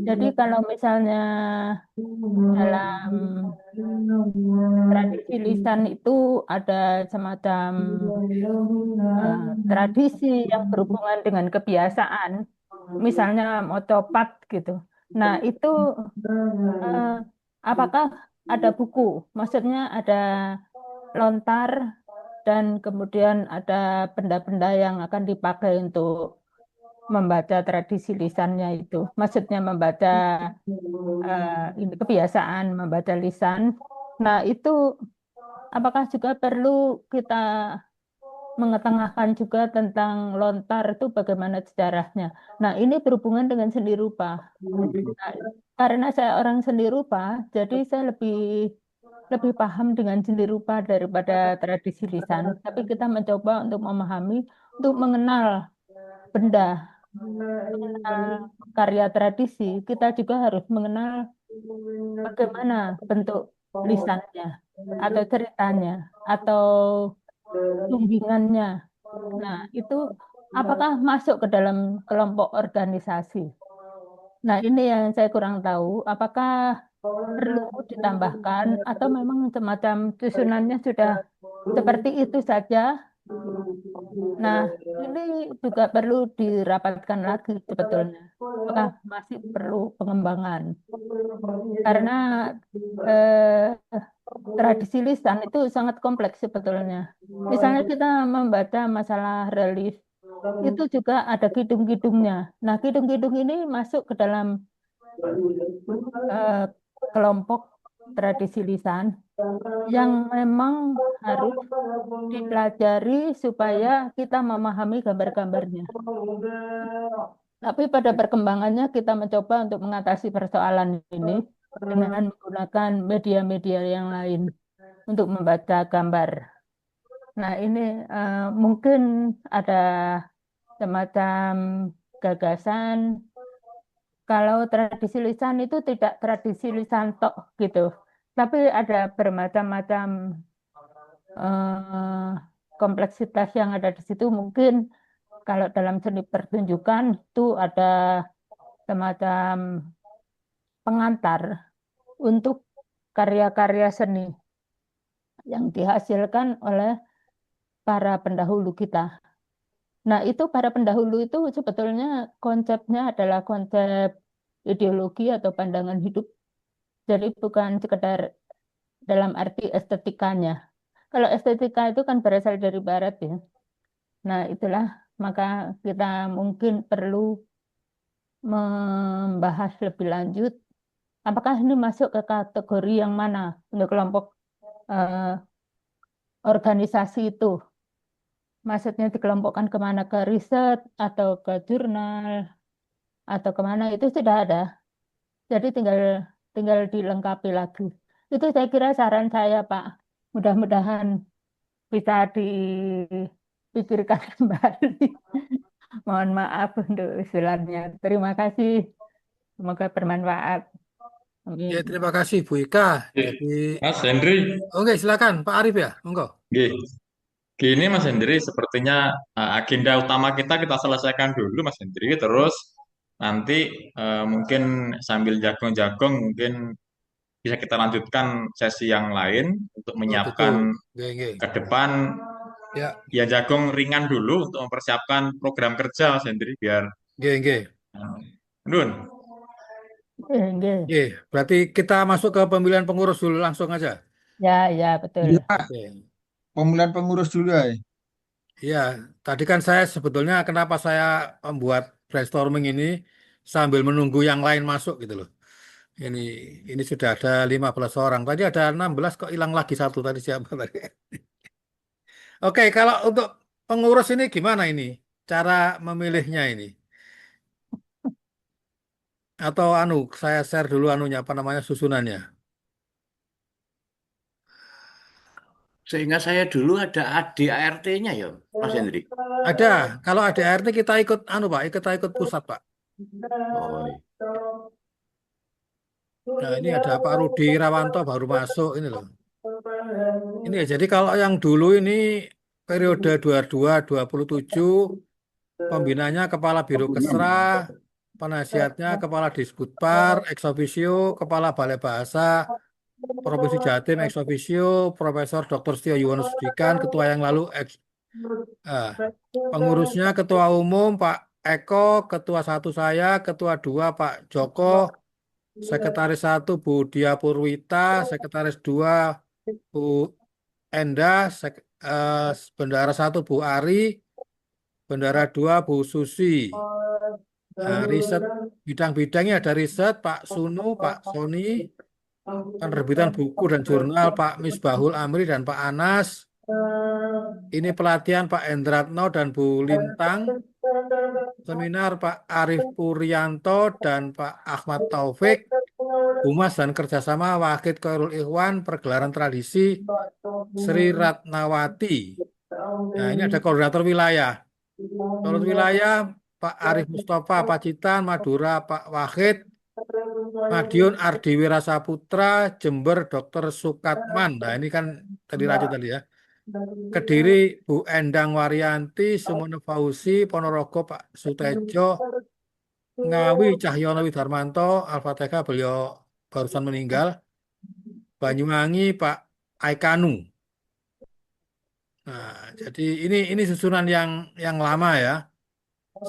Jadi kalau misalnya dalam tradisi lisan itu ada semacam tradisi yang berhubungan dengan kebiasaan, misalnya mau copat gitu. Nah, itu eh, apakah ada buku? Maksudnya ada lontar dan kemudian ada benda-benda yang akan dipakai untuk membaca tradisi lisannya itu. Maksudnya membaca ini kebiasaan membaca lisan. Nah, itu apakah juga perlu kita mengetengahkan juga tentang lontar itu bagaimana sejarahnya. Nah, ini berhubungan dengan seni rupa. Nah, karena saya orang seni rupa, jadi saya lebih paham dengan seni rupa daripada tradisi lisan. Tapi kita mencoba untuk memahami, untuk mengenal benda, mengenal karya tradisi, kita juga harus mengenal bagaimana bentuk lisannya, atau ceritanya, atau bimbingannya. Nah, itu apakah masuk ke dalam kelompok organisasi? Nah, ini yang saya kurang tahu. Apakah perlu ditambahkan atau memang semacam susunannya sudah seperti itu saja? Nah, ini juga perlu dirapatkan lagi sebetulnya. Apakah masih perlu pengembangan? Karena eh, tradisi lisan itu sangat kompleks sebetulnya. Misalnya kita membaca masalah relief, itu juga ada kidung-kidungnya. Nah, kidung-kidung ini masuk ke dalam eh, kelompok tradisi lisan yang memang harus dipelajari supaya kita memahami gambar-gambarnya. Tapi pada perkembangannya kita mencoba untuk mengatasi persoalan ini dengan menggunakan media-media yang lain untuk membaca gambar. Nah, ini mungkin ada semacam gagasan kalau tradisi lisan itu tidak tradisi lisan tok gitu, tapi ada bermacam-macam eh, kompleksitas yang ada di situ. Mungkin kalau dalam seni pertunjukan itu ada semacam pengantar untuk karya-karya seni yang dihasilkan oleh para pendahulu kita. Nah, itu para pendahulu itu sebetulnya konsepnya adalah konsep ideologi atau pandangan hidup. Jadi bukan sekedar dalam arti estetikanya. Kalau estetika itu kan berasal dari barat ya. Nah, itulah maka kita mungkin perlu membahas lebih lanjut apakah ini masuk ke kategori yang mana untuk kelompok eh, organisasi itu. Maksudnya dikelompokkan kemana, ke riset atau ke jurnal atau kemana itu sudah ada. Jadi tinggal tinggal dilengkapi lagi. Itu saya kira saran saya, Pak. Mudah-mudahan bisa dipikirkan kembali. Mohon maaf untuk usulannya. Terima kasih. Semoga bermanfaat. Amin. Ya, terima kasih Bu Ika. Jadi, Mas Henry, oke, silakan Pak Arif ya, monggo. Nggih. Gini Mas Henry, sepertinya agenda utama kita selesaikan dulu Mas Henry, terus nanti mungkin sambil jagong-jagong mungkin bisa kita lanjutkan sesi yang lain untuk Oh, gitu. menyiapkan Oke, oke. ke depan Ya, ya jagong ringan dulu untuk mempersiapkan program kerja Mas Henry biar oke, oke. Nun. Nggih. Oke, berarti kita masuk ke pemilihan pengurus dulu langsung aja. Ya, ya, betul. Iya, Pak. Oke. Pemilihan pengurus dulu ya. Iya, tadi kan saya sebetulnya kenapa saya membuat brainstorming ini sambil menunggu yang lain masuk gitu loh. Ini ini sudah ada 15 orang. Tadi ada 16 kok hilang lagi satu tadi siapa tadi? Oke, kalau untuk pengurus ini gimana ini? Cara memilihnya ini? Atau saya share dulu apa namanya susunannya. Seingat saya dulu ada ADART-nya ya, Mas Hendri. Ada. Kalau ada ART kita ikut Pak, kita ikut pusat, Pak. Oh, iya. Nah, ini ada Pak Rudi Irawanto baru masuk ini loh. Ini ya, jadi kalau yang dulu ini periode 22-27 pembinanya Kepala Biro Kesra, penasihatnya Kepala Disbudpar, ex officio, Kepala Balai Bahasa, Provinsi Jatim ex officio, Profesor Dr. Setio Yuwono Sudikan, Ketua yang lalu ah, pengurusnya Ketua Umum Pak Eko, Ketua 1 saya, Ketua 2 Pak Joko, Sekretaris 1 Bu Dia Purwita, Sekretaris 2 Bu Endah, Bendara 1 Bu Ari, Bendara 2 Bu Susi. Nah, riset bidang-bidangnya ada riset Pak Sunu, Pak Soni, penerbitan buku dan jurnal Pak Misbahul Amri dan Pak Anas. Ini pelatihan Pak Endratno dan Bu Lintang. Seminar Pak Arif Purianto dan Pak Ahmad Taufik. Humas dan kerjasama Wahid Khairul Ikhwan, pergelaran tradisi Sri Ratnawati. Nah, ini ada koordinator wilayah. Koordinator wilayah Pak Arif Mustafa Pacitan, Madura Pak Wahid, Madiun Ardi Wirasaputra, Jember Dr. Sukatman. Nah, ini kan tadi lanjut tadi ya. Kediri Bu Endang Waryanti, Sumono Fauzi, Ponorogo Pak Sutejo, Ngawi Cahyono Widarmanto, Al-Fatihah beliau barusan meninggal. Banyuwangi Pak Aikanu. Nah, jadi ini susunan yang lama ya.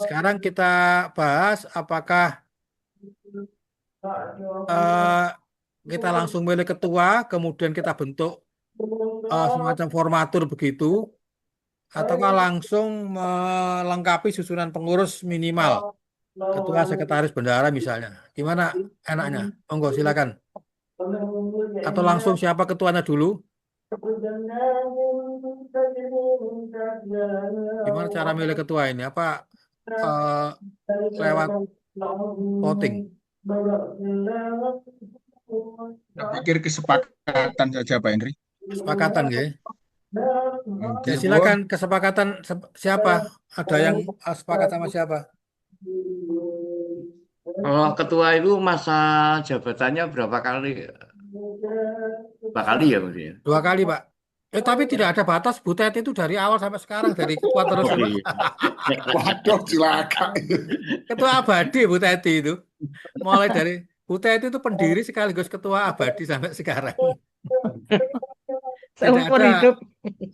Sekarang kita bahas apakah kita langsung milih ketua, kemudian kita bentuk semacam formatur begitu, ataukah langsung melengkapi susunan pengurus minimal ketua, sekretaris, bendahara misalnya. Gimana enaknya? Monggo silakan. Atau langsung siapa ketuanya dulu? Gimana cara milih ketua ini? Apa lewat voting? Saya pikir kesepakatan saja Pak Henry. Kesepakatan ya. Ya, Oke, silakan kesepakatan siapa? Ada yang sepakat sama siapa? Kalau ketua itu masa jabatannya berapa kali? Berapa kali ya maksudnya? 2 kali, Pak. Tapi tidak ada batas. Butet itu dari awal sampai sekarang dari ketua terus, Oh, Pak. iya. Waduh, cilaka. Ketua abadi Bu Teti itu. Mulai dari Bu Teti itu pendiri sekaligus ketua abadi sampai sekarang. Tidak Seumur ada hidup.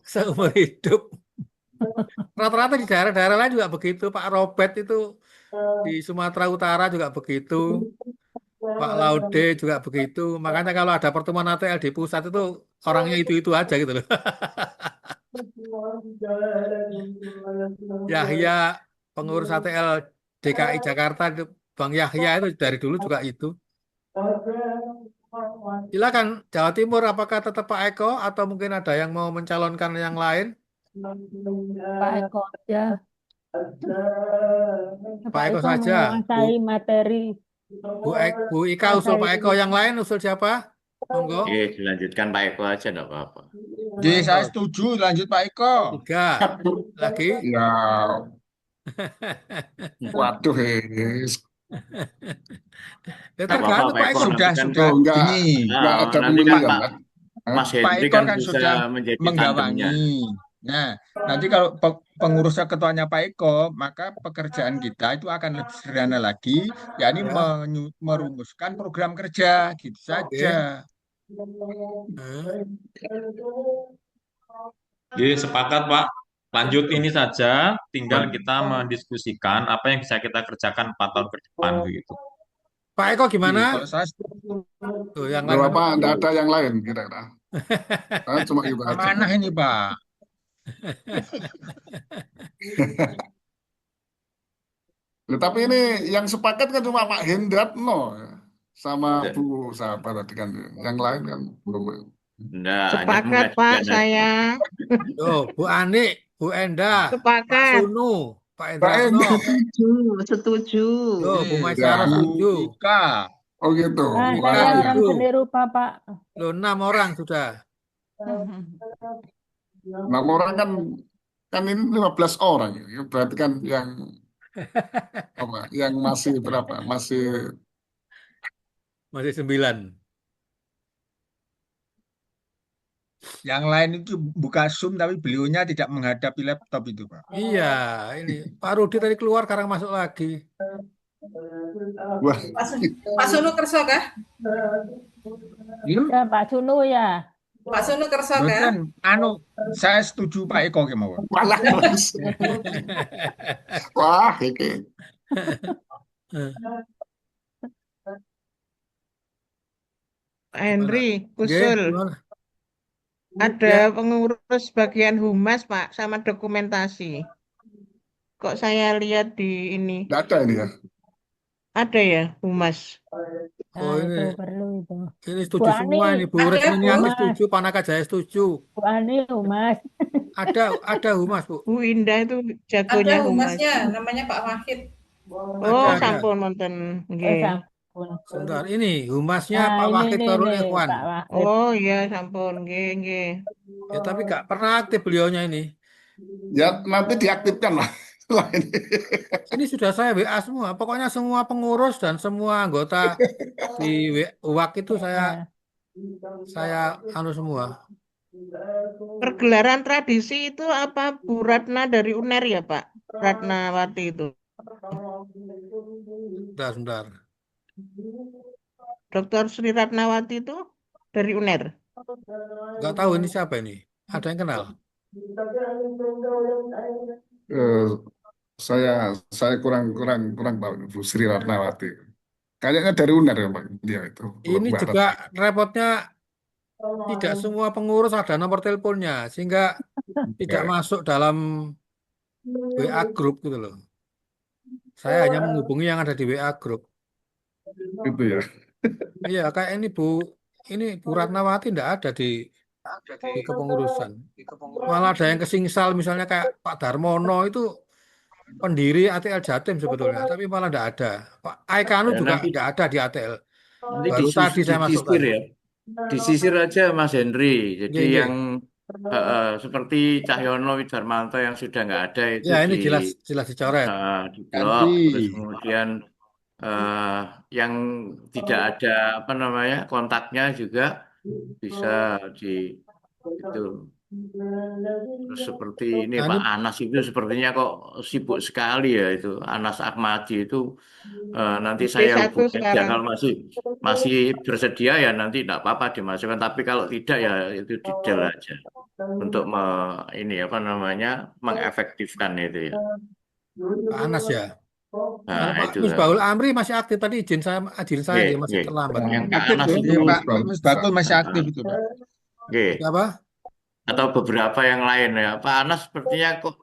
seumur hidup. Rata-rata di daerah-daerah lain juga begitu. Pak Robert itu di Sumatera Utara juga begitu. Pak Laude juga begitu. Makanya kalau ada pertemuan ATL di pusat itu orangnya itu aja gitu loh. Yahya pengurus ATL DKI Jakarta itu Bang Yahya itu dari dulu juga itu. Silakan Jawa Timur apakah tetap Pak Eko atau mungkin ada yang mau mencalonkan yang lain? Pak Eko aja. Pak Pak Eko Eko saja. menguasai materi. Bu Ika usul Pak Eko, yang lain usul siapa? Monggo. Oke, dilanjutkan Pak Eko aja enggak apa-apa. Oke, saya setuju. Lanjut Pak Eko. 3 lagi. Ya, waduh, Ya Enggak apa-apa tergantung Pak Pak Eko, Eko. nanti kan Sudah. oh, enggak Ini ada nanti kan pemilihan. Mas Pak Hendri Eko kan kan bisa sudah menjadi tandemnya. menggawangi. Nah, nanti kalau pengurusnya ketuanya Pak Eko, maka pekerjaan kita itu akan lebih sederhana lagi, yakni Ya. merumuskan program kerja, gitu saja. Jadi sepakat Pak. Lanjut ini saja, tinggal kita mendiskusikan apa yang bisa kita kerjakan 4 tahun ke depan begitu. Pak Eko gimana? Kalau saya Tuh, yang lain Berapa? Enggak ada yang lain kira-kira. Cuma itu aja. amanah ini Pak. Tapi ini yang sepakat kan cuma Pak Hendratno sama Bu siapa tadi kan. Yang lain kan belum. Enggak, Sepakat Pak saya. Tuh, Bu Ani, Bu Endah, Pak Sepakat. Sunu. Pak Pak Endratno. Edi. Setuju, setuju. Loh, Bu Eh, Maisarah Ya, Bu setuju. Ika. oh gitu. Ah, Bu Wah, Ika saya ya. orang setuju. seni rupa, Pak. Loh, 6 orang sudah. 6 orang kan ini 15 orang. Ya. Berarti kan yang apa? Yang masih berapa? Masih Masih 9. Yang lain itu buka Zoom tapi beliaunya tidak menghadapi laptop itu, Pak. Iya, ini Pak Rudi tadi keluar, sekarang masuk lagi. wah. Pak Sunu kerso kah? Hmm? Ya, Pak Sunu ya. Pak Sunu kerso kah? Boten, saya setuju Pak Eko kemawon. Malah Mas. Wah, ini. Pak Henry, Nggih, usul. gimana? Ada Ya, pengurus bagian humas, Pak, sama dokumentasi. Kok saya lihat di ini Nggak ada ini ya. ada ya humas. oh Nah, ini itu perlu itu. ini Bu setuju semua Ani, ini. Bu Ada, Resminiati Bu. humas. setuju, Panaka Jaya setuju. Bu Ani humas. Ada humas, Bu. Bu Indah itu Ada jagonya humas. humasnya, namanya Pak Wahid. Oh, Ada. sampun wonten. Oh, Nggih. sampun. Sebentar, ini humasnya Nah, Pak ini Wahid nih Khairul nih Ikhwan. Pak Wahid. Oh iya, sampun. Nggih, nggih. Ya, tapi nggak pernah aktif beliaunya ini. Ya nanti diaktifkan lah. Setelah ini. Ini sudah saya WA semua. Pokoknya semua pengurus dan semua anggota di UAK itu Ya. saya anu semua. Pergelaran tradisi itu apa Bu Ratna dari UNER ya, Pak? Ratnawati itu. Sebentar. Dr. Sri Ratnawati itu dari UNER. Nggak tahu ini siapa ini. Ada yang kenal? Eh, saya kurang tahu Bu Sri Ratnawati. Kayaknya dari UNER ya Pak. Dia itu. Ini Mbak juga Ratna. repotnya tidak semua pengurus ada nomor teleponnya sehingga tidak Oke. masuk dalam WA grup gitu loh. Saya hanya menghubungi yang ada di WA grup. Itu ya. Iya, kayak ini Bu Ratnawati tidak ada di kepengurusan. Malah ada yang kesingsal misalnya kayak Pak Darmono itu pendiri ATL Jatim sebetulnya, tapi malah tidak ada. Pak Aikanu Ya, juga nanti tidak ada di ATL. nanti Baru tadi saya disisir masukkan. ya. Disisir aja Mas Henry. Jadi Nggih, nggih. yang seperti Cahyono Widarmanto yang sudah nggak ada itu Ya, ini jelas dicoret. di blok. Ganti. Terus kemudian yang tidak ada apa namanya kontaknya juga bisa di itu. Terus seperti ini Nah, Pak ini Anas itu sepertinya kok sibuk sekali ya itu Anas Ahmadi itu nanti saya P1 hubungi aja sekarang. kalau masih bersedia ya nanti tidak apa-apa dimasukkan tapi kalau tidak ya itu detail aja untuk ini apa namanya mengefektifkan itu ya. Pak Anas ya. Nah Kalau Pak itu Misbahul Amri masih aktif tadi izin saya Nggih, masih nggih. terlambat. Yang Pak Aktif Anas ya, itu Iya, Pak Pak Misbah. Mas Bakul masih aktif itu, Pak. nggih. Apa? Atau beberapa yang lain ya. Pak Anas sepertinya kok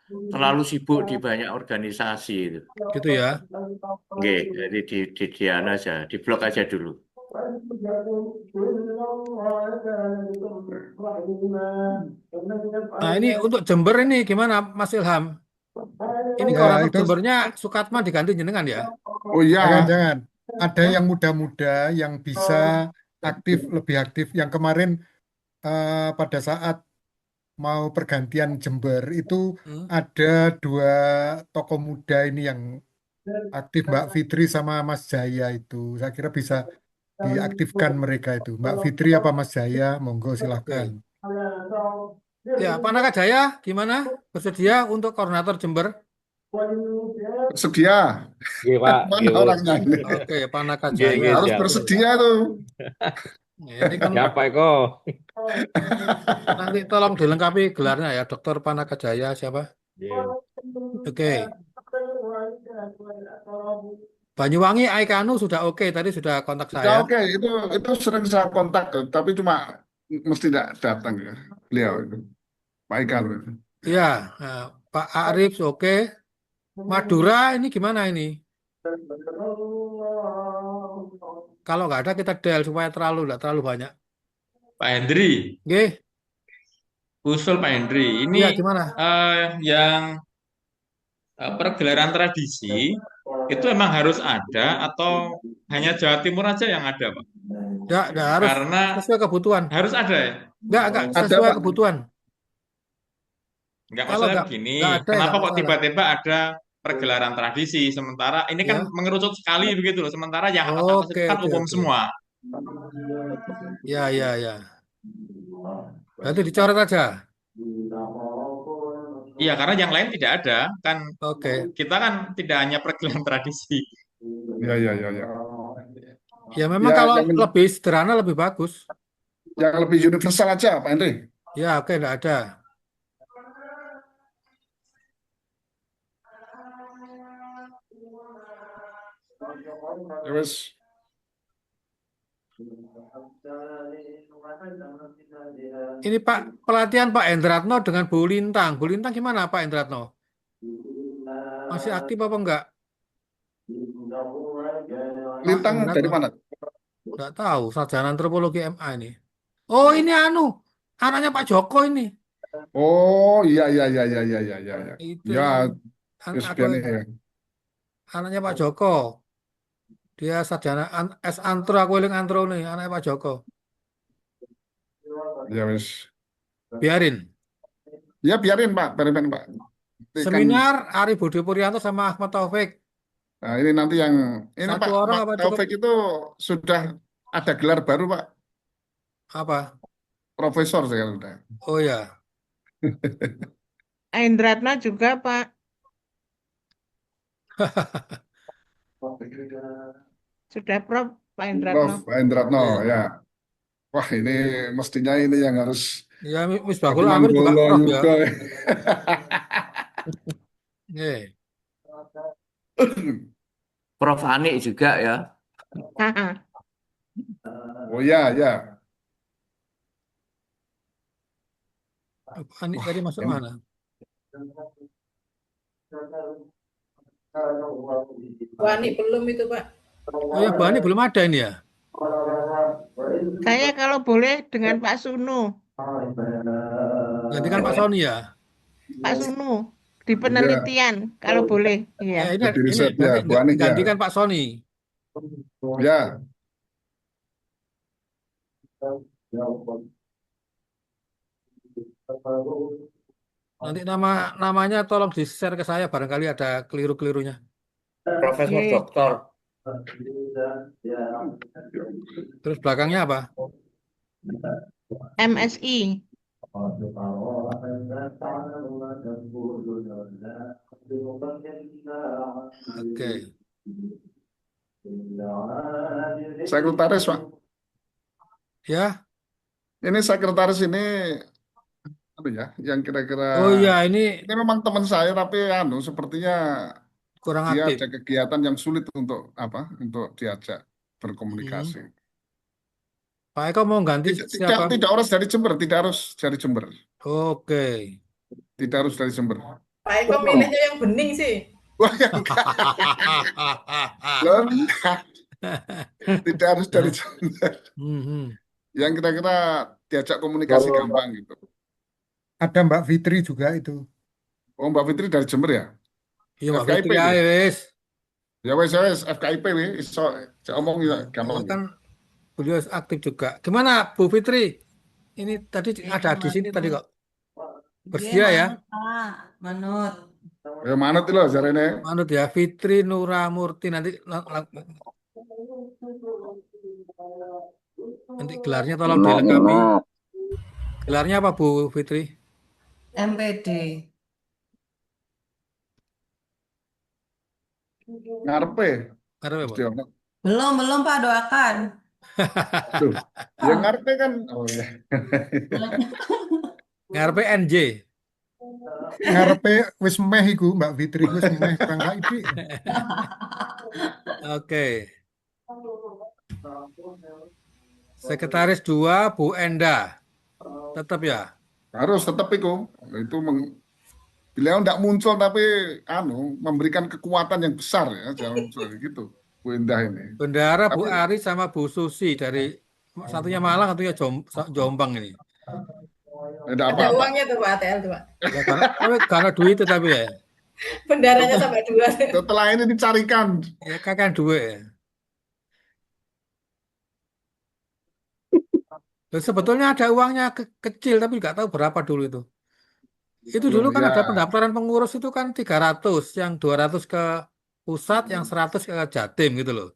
terlalu sibuk di banyak organisasi itu. Gitu ya. Nggih, jadi di aja, di blok aja dulu. Nah, ini untuk Jember ini gimana Mas Ilham? Ini Ya, koordinator itu Jembernya Sukatman diganti jenengan ya? Oh iya. jangan. Ada yang muda-muda yang bisa aktif, lebih aktif. Yang kemarin pada saat mau pergantian Jember itu ada 2 tokoh muda ini yang aktif, Mbak Fitri sama Mas Jaya itu. Saya kira bisa diaktifkan mereka itu. Mbak Fitri apa Mas Jaya? Monggo silahkan. Ya, Panaka Jaya gimana? Bersedia untuk koordinator Jember? Sedia. Nggih, Pak. Mana Nggih, Bu. orangnya ini? Oke, Panaka Nggih, nggih, Jaya. Harus siap. bersedia tuh. Ini kan Siap, Pak Eko. nanti tolong dilengkapi gelarnya ya, Dr. Panaka Jaya siapa? Nggih. Oke. Banyuwangi Aikanu sudah oke, tadi sudah kontak Ya saya. oke, itu sering saya kontak, tapi cuma mesti tidak datang ya. Beliau itu. Pak Ikan. Iya, nah, Pak Arif oke. Madura ini gimana ini? Kalau nggak ada kita del supaya nggak terlalu banyak. Pak Hendri, Oke, usul Pak Hendri. Ini iya gimana? yang pergelaran tradisi itu emang harus ada atau hanya Jawa Timur aja yang ada, Pak? Enggak harus Karena sesuai kebutuhan. harus ada ya. Enggak Ada sesuai Pak. kebutuhan. Nggak, Kalau maksudnya enggak begini, ada ya kenapa enggak kok masalah. tiba-tiba ada pergelaran tradisi, sementara ini kan Ya. mengerucut sekali begitu loh, sementara yang atas itu Oke, kan oke, umum oke. semua. Ya. Berarti dicoret aja. Iya, karena yang lain tidak ada, kan Oke. kita kan tidak hanya pergelaran tradisi. Ya. Ya memang Ya, kalau yang lebih sederhana lebih bagus. lebih universal aja, Pak Henry. Ya, oke, enggak ada. Ya wes. Ini Pak, pelatihan Pak Endratno dengan Bu Lintang. Bu Lintang gimana Pak Endratno? Masih aktif apa enggak? Pak Lintang dari Endratno? mana? Enggak tahu, sarjana antropologi MA ini. Oh, ini anaknya Pak Joko ini. Oh, iya. Itu Ya, an- wis aku biyen ya. anaknya Pak Joko. Dia sarjana S Antro, aku eling Antro nih, anaknya Pak Joko. Ya wis. Biarin. Ya biarin Pak, biarin Pak. Nanti kan, Seminar Ari Budi Puryanto sama Ahmad Taufik. nah ini nanti yang ini Satu Pak orang apa cukup? Taufik itu sudah ada gelar baru Pak, Apa? profesor sekarang udah. Oh ya. Endratna juga Pak. Sudah Prof. Pak Prof. Endratno. Endratno Iya. ya. Wah ini mestinya ini yang harus Ya, Adi Misbahul Amir juga Manggolo Prof ya. juga. Nih. Prof Hani juga ya. Oh ya. Ani tadi masuk Ini mana? Wani belum itu, Pak. Oh ya, Bani belum ada ini ya. Saya kalau boleh dengan Pak Sunu. Gantikan Pak Sony ya. Pak Sunu di penelitian kalau boleh. Ya, Iya. di riset ya, Bu Anik ya. gantikan Pak Sony. Ya. Nanti namanya tolong di-share ke saya, barangkali ada keliru-kelirunya. Profesor Iya. Doktor. Terus belakangnya apa? MSI. Oke. Sekretaris Pak. Ya. Ini sekretaris ini apa ya? Yang kira-kira Oh iya, ini memang teman saya tapi sepertinya kurang dia aktif. ada kegiatan yang sulit untuk diajak berkomunikasi. Pak Eko mau ganti siapa? Tidak harus dari Jember, tidak harus dari Jember. Oke. Tidak harus dari Jember. Pak Eko milihnya yang bening sih. Wah, enggak. Loh, enggak. Tidak harus dari Jember. Yang kira-kira diajak komunikasi gampang gitu. Ada Mbak Fitri juga itu. Oh, Mbak Fitri dari Jember ya? Iya, Mbak FKIP Fitri ae wis. Ya wes FKIP wis iso omong ya gampang. Kan beliau aktif juga. Gimana Bu Fitri? Ini tadi ada di sini tadi kok. Bersedia ya? Manut. Ya manut loh jarene. Manut ya, Fitri Nuramurti nanti gelarnya tolong dilengkapi. Gelarnya apa Bu Fitri? MPD. Ngarepe. Belum Pak, doakan. Tuh, ya ngarepe kan. Oh ya. Ngarepe NJ. Ngarepe wis meh iku Mbak Fitri wis meh kurang iki. Oke. Sekretaris 2 Bu Enda. Tetap ya? Harus tetap itu beliau tidak muncul tapi memberikan kekuatan yang besar ya, jangan gitu. Bu Endah ini. Bendara Bu Ari sama Bu Susi dari satunya Malang, satunya Jombang ini. Ada uangnya tuh Pak ATL tuh Pak. Ya, karena duit tapi ya. Bendaranya Setelah, sampai 2. setelah ini dicarikan. Ya kakek duit ya. Loh, sebetulnya ada uangnya kecil tapi nggak tahu berapa dulu itu. Itu Loh dulu kan ya, ada pendaftaran pengurus itu kan 300, yang 200 ke pusat, yang 100 ke Jatim gitu loh.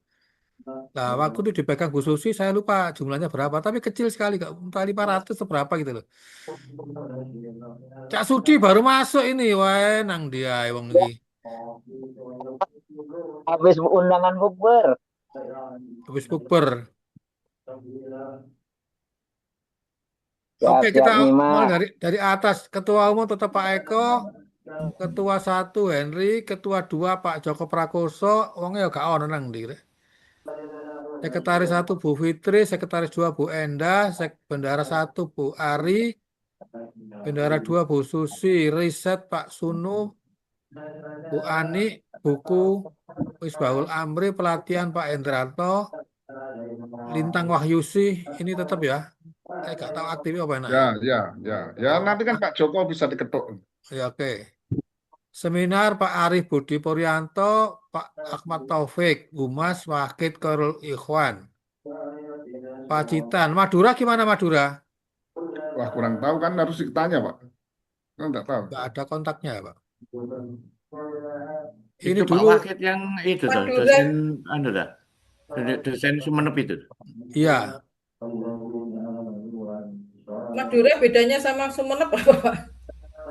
Nah, waktu itu dipegang Bu Susi, saya lupa jumlahnya berapa, tapi kecil sekali, Kak. Entah 500 atau berapa gitu loh. Cak Sudi baru masuk ini, wae nang dia wong iki. Habis undangan bukber. Habis bukber. Oke, Siap-siap kita mulai nyimak. dari atas. Ketua Umum tetap Pak Eko, Ketua 1 Henry, Ketua 2 Pak Joko Prakoso, wongnya ya gak ono nang ndi. Sekretaris 1 Bu Fitri, Sekretaris 2 Bu Enda, Bendara 1 Bu Ari, Bendara 2 Bu Susi, Riset Pak Sunu, Bu Ani, Buku Misbahul Amri, Pelatihan Pak Endranto, Lintang Wahyusi, ini tetap ya. Saya gak tahu aktifnya apa enak. ya. Nanti kan Pak Joko bisa diketuk. Ya, oke. Seminar Pak Arif Budi Puryanto, Pak Ahmad Taufik, Humas Wakil Korul Ikhwan. Pacitan, Madura gimana Madura? Wah, kurang tahu kan, harus ditanya Pak. Kan nggak tahu. Nggak ada kontaknya Pak. Itu Ini Pak dulu, Wakit yang itu tuh, Madura. dosen anu dah. Dosen Sumenep itu. iya, Madura bedanya sama Sumenep apa, Pak?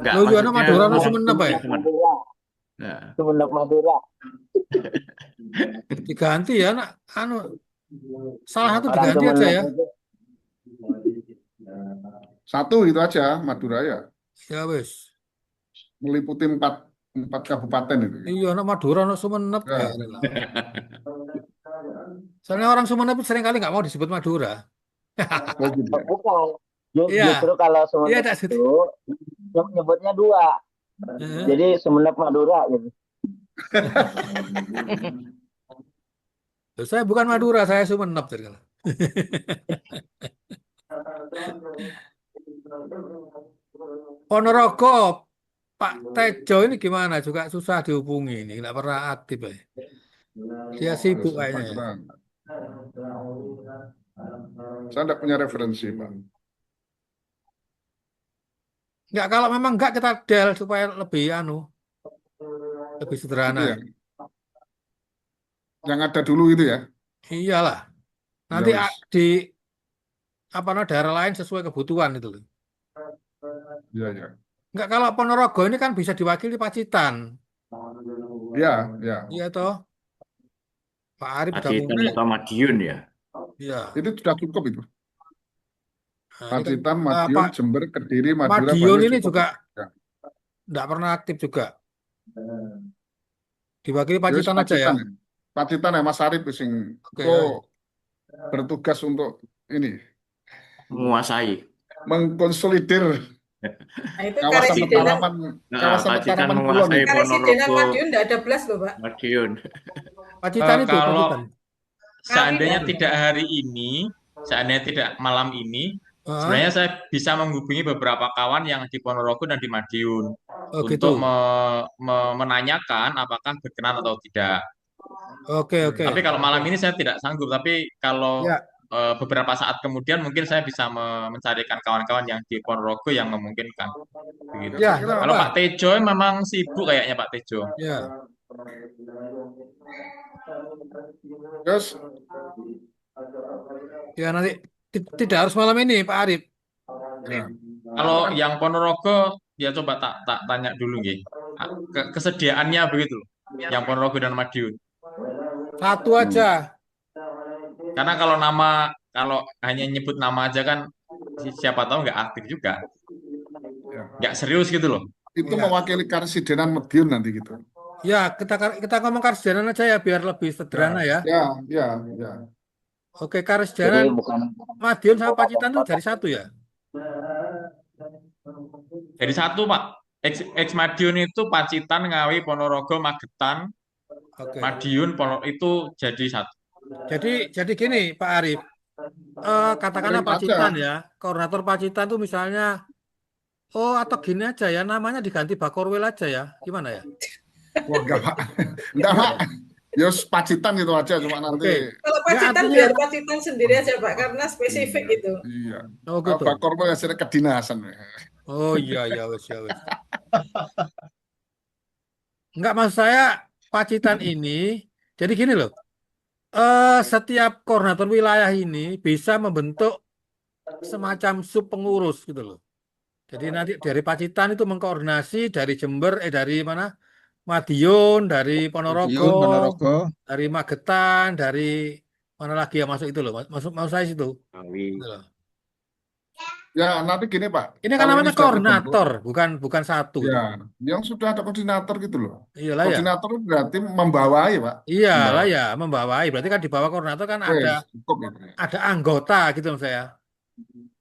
Enggak, lo juga maksudnya Madura no orang Sumenep ya? Sumenep. Madura. Nah, Sumenep Madura. Diganti ya, nak, anu, salah satu Orang diganti aja Sumenep ya. itu. Satu itu aja Madura ya, Ya wes. meliputi empat kabupaten itu. Iya, nak Madura no Sumenep. Ya. Elah. Soalnya orang Sumenep sering kali nggak mau disebut Madura. Oh gitu ya. Bukan. Iya, Justru kalau iya Sumenep tak itu nyebutnya 2. Heeh. Jadi Sumenep Madura gitu. Loh, saya bukan Madura, saya Sumenep. Ponorogo, Pak Tejo ini gimana? Juga susah dihubungi ini, nggak pernah aktif ya. Dia sibuk Terus kayaknya ya. Pak, saya tidak punya referensi Pak. Nggak, kalau memang nggak kita del supaya lebih lebih Itu sederhana. ya. Yang ada dulu itu ya. Iyalah. Ya Nanti wis. di daerah lain sesuai kebutuhan itu loh. Ya. Nggak, kalau Ponorogo ini kan bisa diwakili Pacitan. Ya. Iya toh. Pak Arif Pacitan gabungnya. atau Madiun ya. Iya. Itu sudah cukup itu. Nah, ini kan, Pacitan, Madiun, Pak Jember, Kediri, Madura, Madiun Banyumas ini cukup. juga Ya. nggak pernah aktif juga. Diwakili Ya wis, Pacitan aja ya. Pacitan ya Mas Arif sing Oke, ya. bertugas untuk ini Menguasai. mengkonsolidir Nah, itu kawasan Karesidenan, petaraman Nah, Pacitan Kulon menguasai itu. Karesidenan Ponorogo, Madiun nggak ada belas loh, Pak. Madiun. Pacitan itu Kalau Pacitan. seandainya Kami tidak hari ini, seandainya tidak malam ini, Hah? sebenarnya saya bisa menghubungi beberapa kawan yang di Ponorogo dan di Madiun Oh untuk gitu. menanyakan apakah berkenan atau tidak. Oke. Tapi kalau malam ini saya tidak sanggup. Tapi kalau Ya, beberapa saat kemudian mungkin saya bisa mencarikan kawan-kawan yang di Ponorogo yang memungkinkan. Begitu. ya, Saya nggak kira Kalau apa. Pak Tejo memang sibuk kayaknya Pak Tejo. Ya, terus ya nanti tidak harus malam ini Pak Arif. ya, Kalau yang Ponorogo ya coba tak tanya dulu nggih. Kesediaannya begitu loh. Yang Ponorogo dan Madiun. Satu aja. Karena kalau hanya nyebut nama aja kan siapa tahu nggak aktif juga. ya. Nggak serius gitu loh. Itu Ya. mewakili Karesidenan Madiun nanti gitu. Ya, kita ngomong Karesidenan aja ya biar lebih sederhana ya. Ya. Oke, Jadi Karesidenan bukan Madiun sama Pacitan tuh dari satu ya. Jadi satu Pak. Ex Madiun itu Pacitan, Ngawi, Ponorogo, Magetan, Oke. Madiun, itu jadi satu. Jadi gini Pak Arif. Katakanlah Baik aja. Pacitan ya. Koordinator Pacitan tuh misalnya atau gini aja ya, namanya diganti Bakorwil aja ya. Gimana ya? Wah, enggak, Pak. Enggak, Pak. Ya, Pacitan gitu aja, cuma nanti. Oke. Kalau Ya Pacitan artinya, biar Pacitan sendiri aja Pak, karena spesifik gitu. Iya. oh gitu. Bakor mau hasilnya kedinasan. Oh iya, ya wes, ya wes. Enggak, maksud saya Pacitan ini, jadi gini loh, setiap koordinator wilayah ini bisa membentuk semacam sub pengurus gitu loh. Jadi nanti dari Pacitan itu mengkoordinasi dari Jember, dari mana? Madiun, dari Ponorogo, Madiun, Ponorogo. dari Magetan, dari mana lagi yang masuk itu loh. Maksud saya situ. Ngawi. Gitu loh. Ya, nanti gini, Pak. Ini kan Kalau ini namanya sudah terbentuk, koordinator, bukan satu itu. ya, yang sudah ada koordinator gitu loh. Iyalah ya. Koordinator itu berarti membawai, Pak. Iyalah Membawai. ya, membawai. Berarti kan di bawah koordinator kan Wes, ada cukup itu. ada anggota gitu maksud saya.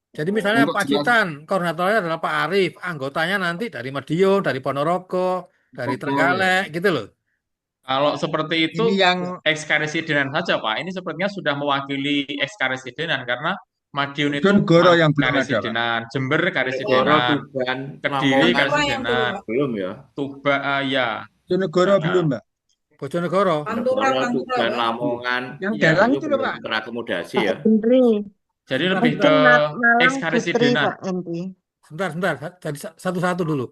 Jadi misalnya Untuk jelas, Pacitan, koordinatornya adalah Pak Arif, anggotanya nanti dari Madiun, dari Ponorogo, dari betul. Trenggalek gitu loh. Kalau seperti itu Ini yang ex-karesidenan saja Pak. Ini sepertinya sudah mewakili ex-karesidenan karena Madiun itu Bojonegoro yang belum ada, Pak. karesidenan, Jember Goro, karesidenan, Tuban, Kediri Lamongan Pantura yang karesidenan, belum Pak. belum ya. Tuba ya. Bojonegoro belum, Mbak. Bojonegoro. Pantura, Goro, Pantura Tuban, Pak. Lamongan Yang Iya. dalang itu itu loh, belum Pak. terakomodasi Pak ya. Henry, Jadi Sebentar, lebih sebentar, ke Malang Putri ex-karesidenan. Pak Henry. sebentar. Jadi satu-satu dulu.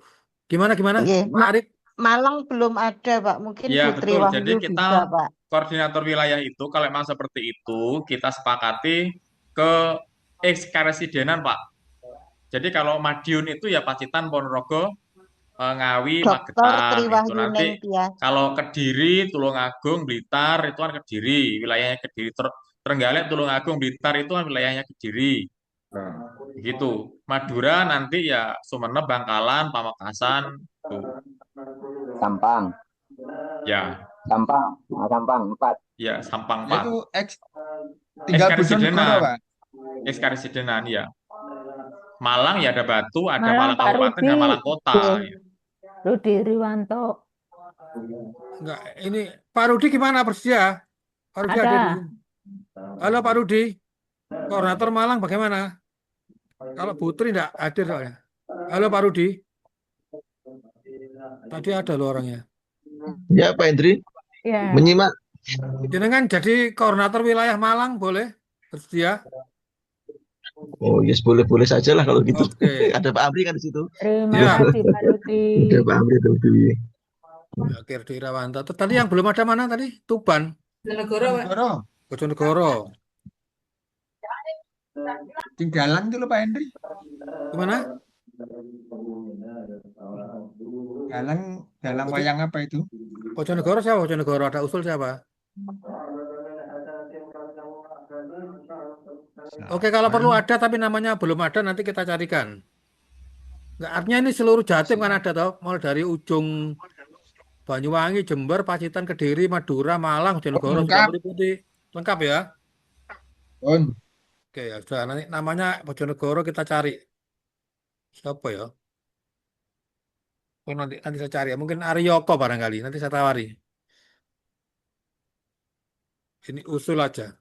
Gimana? Nggih, Pak Arif? Malang belum ada Pak, mungkin Iya Putri betul. Jadi Wahyu kita bisa Pak. koordinator wilayah itu kalau memang seperti itu kita sepakati ke ex-karesidenan Pak. Jadi kalau Madiun itu ya Pacitan, Ponorogo, Ngawi, Dr. Magetan itu Triwahyu nanti. Nengtyas. Kalau Kediri, Tulungagung, Blitar itu kan Kediri, wilayahnya Kediri. Trenggalek, Tulungagung, Blitar itu kan wilayahnya Kediri. Begitu. Madura nanti ya Sumeneb, Bangkalan, Pamekasan tuh. Sampang. Ya, Sampang. Nah, Sampang 4. ya Sampang Nah, 4. itu tinggal Bojonegoro, Ex-karesidenan, Pak. ex-karesidenan ya. Malang ya ada Batu, ada Malang Malang Pak Kabupaten dan Rudi, Malang Kota. Ya. Rudi Riwanto Enggak, ini Pak Rudi gimana bersedia? Pak Rudi hadir di ada. sini. Halo Pak Rudi, koordinator Malang bagaimana? Kalau Putri enggak hadir soalnya. Halo Pak Rudi, tadi ada loh orangnya. Ya, Pak Hendri, Ya, menyimak. Jenengan jadi koordinator wilayah Malang boleh bersedia? Oh, yes, boleh-boleh saja lah kalau gitu. Oke. Ada Pak Amri kan di situ. terima Ya, kasih Pak Rudi. Ada Pak Amri tadi. oke, Rudi Irawanto. Tadi yang belum ada mana tadi? Tuban, Bojonegoro Pak. Bojonegoro. Bojonegoro. Yang dalang itu loh, Pak Hendri. Gimana? Dalang Bojo- wayang apa itu? Bojonegoro siapa? Bojonegoro ada usul siapa? Oke, kalau perlu ada tapi namanya belum ada nanti kita carikan. Nggak, artinya ini seluruh Jatim kan ada toh, mulai dari ujung Banyuwangi, Jember, Pacitan, Kediri, Madura, Malang, Bojonegoro, Lengkap. Sukabumi Putih. Lengkap ya? Pun. Oke, ya sudah. Nanti namanya Bojonegoro kita cari. Siapa ya? Oh, nanti saya cari ya. Mungkin Ariyoko barangkali. Nanti saya tawari. Ini usul aja.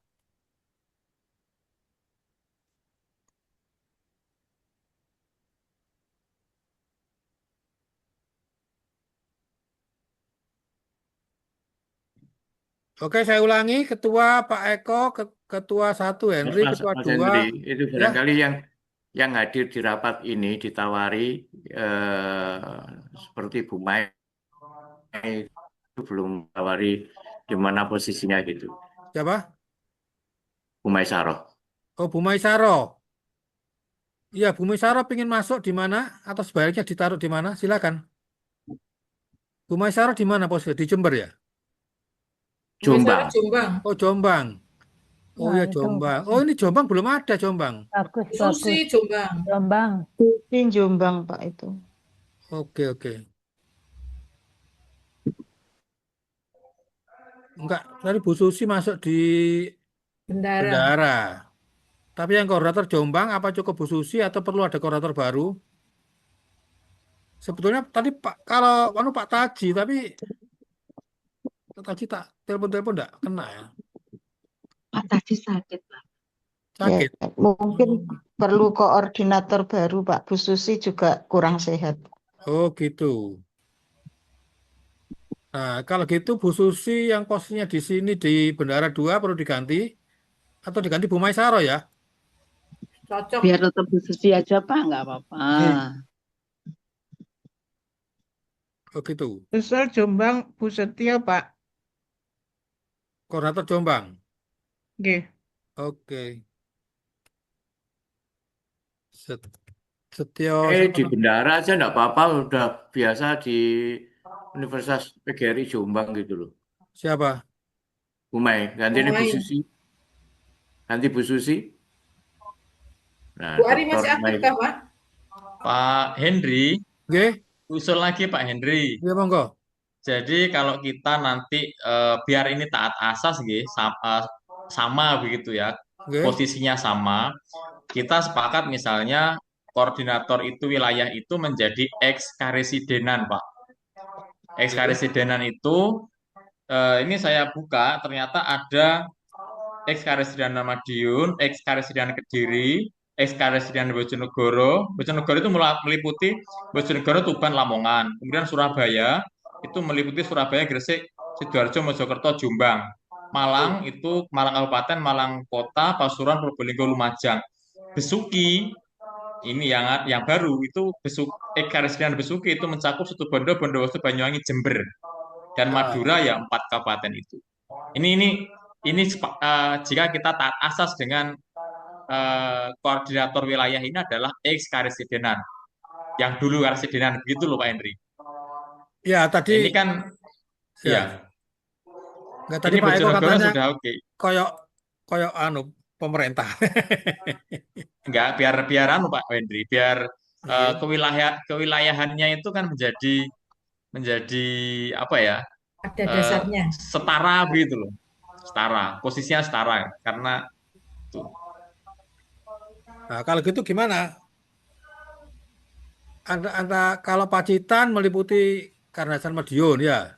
Oke, saya ulangi. Ketua Pak Eko, Ketua 1 Henry, Mas, Ketua Mas 2. Hendri, itu Ya, barangkali yang hadir di rapat ini ditawari seperti Bu Mai itu belum tawari di mana posisinya gitu. siapa? Bu Maisaro. Oh, Bu Maisaro. Iya, Bu Maisaro ingin masuk di mana? Atau sebaliknya ditaruh di mana? Silakan. Bu Maisaro di mana posisi? Di Jember ya? Jombang. Jombang. Oh, Jombang. Oh Nah, ya, itu Jombang. Oh, ini Jombang belum ada Jombang. bagus Susi bagus. Jombang. Jombang. Di Jombang Pak itu. Oke, oke. Enggak, tadi Bu Susi masuk di Bendara. Bendara. Tapi yang koordinator Jombang apa cukup Bu Susi atau perlu ada koordinator baru? Sebetulnya tadi kalau Pak Taji, tapi Taji tak telepon-telepon enggak kena ya. Pak tadi sakit Pak. Sakit. Ya, mungkin perlu koordinator baru Pak. Bu Susi juga kurang sehat. Oh gitu. Nah, kalau gitu Bu Susi yang posisinya di sini di Bendara 2 perlu diganti atau diganti Bu Maisaro ya? Cocok. Biar tetap Bu Susi aja Pak, nggak apa-apa. Oh gitu. Usul Jombang Bu Setio Pak. Koordinator Jombang. Nggih. Oke. Setio Di bendara aja enggak apa-apa, udah biasa di Universitas PGRI Jombang gitu loh. siapa? Umay, ganti ini Bu Umay. Susi. Ganti Bu Susi. Nah, Bu Ari Dr. masih aktif Umay. kah, Pak? Pak Henry, Nggih, usul lagi Pak Henry. ya monggo. Jadi kalau kita nanti biar ini taat asas nggih, sama begitu ya. Nggih. Posisinya sama. Kita sepakat misalnya koordinator itu wilayah itu menjadi ex karesidenan, Pak. Ex karesidenan itu ini saya buka ternyata ada ex karesidenan Madiun, ex karesidenan Kediri, ex karesidenan Bojonegoro. Bojonegoro itu meliputi Bojonegoro, Tuban, Lamongan. Kemudian Surabaya itu meliputi Surabaya, Gresik, Sidoarjo, Mojokerto, Jombang. Malang itu Malang Kabupaten, Malang Kota, Pasuruan, Probolinggo, Lumajang. Besuki ini yang baru itu Karesidenan Besuki itu mencakup Situbondo, Bondowoso, Banyuwangi, Jember dan Madura ya 4 kabupaten itu. Ini jika kita taat asas dengan koordinator wilayah ini adalah ex karesidenan yang dulu karesidenan begitu loh Pak Henry. Ya tadi. Ini kan ya. Nggak, tadi Ini Pak Eko Bojonegoro katanya sudah oke. Koyok pemerintah. Enggak, biar Pak Henry, biar kewilayahannya itu kan menjadi apa ya? Ada dasarnya. Setara begitu loh. Setara, posisinya setara karena itu. Nah, kalau gitu gimana? Kalau Pacitan meliputi Karangasem Madiun ya.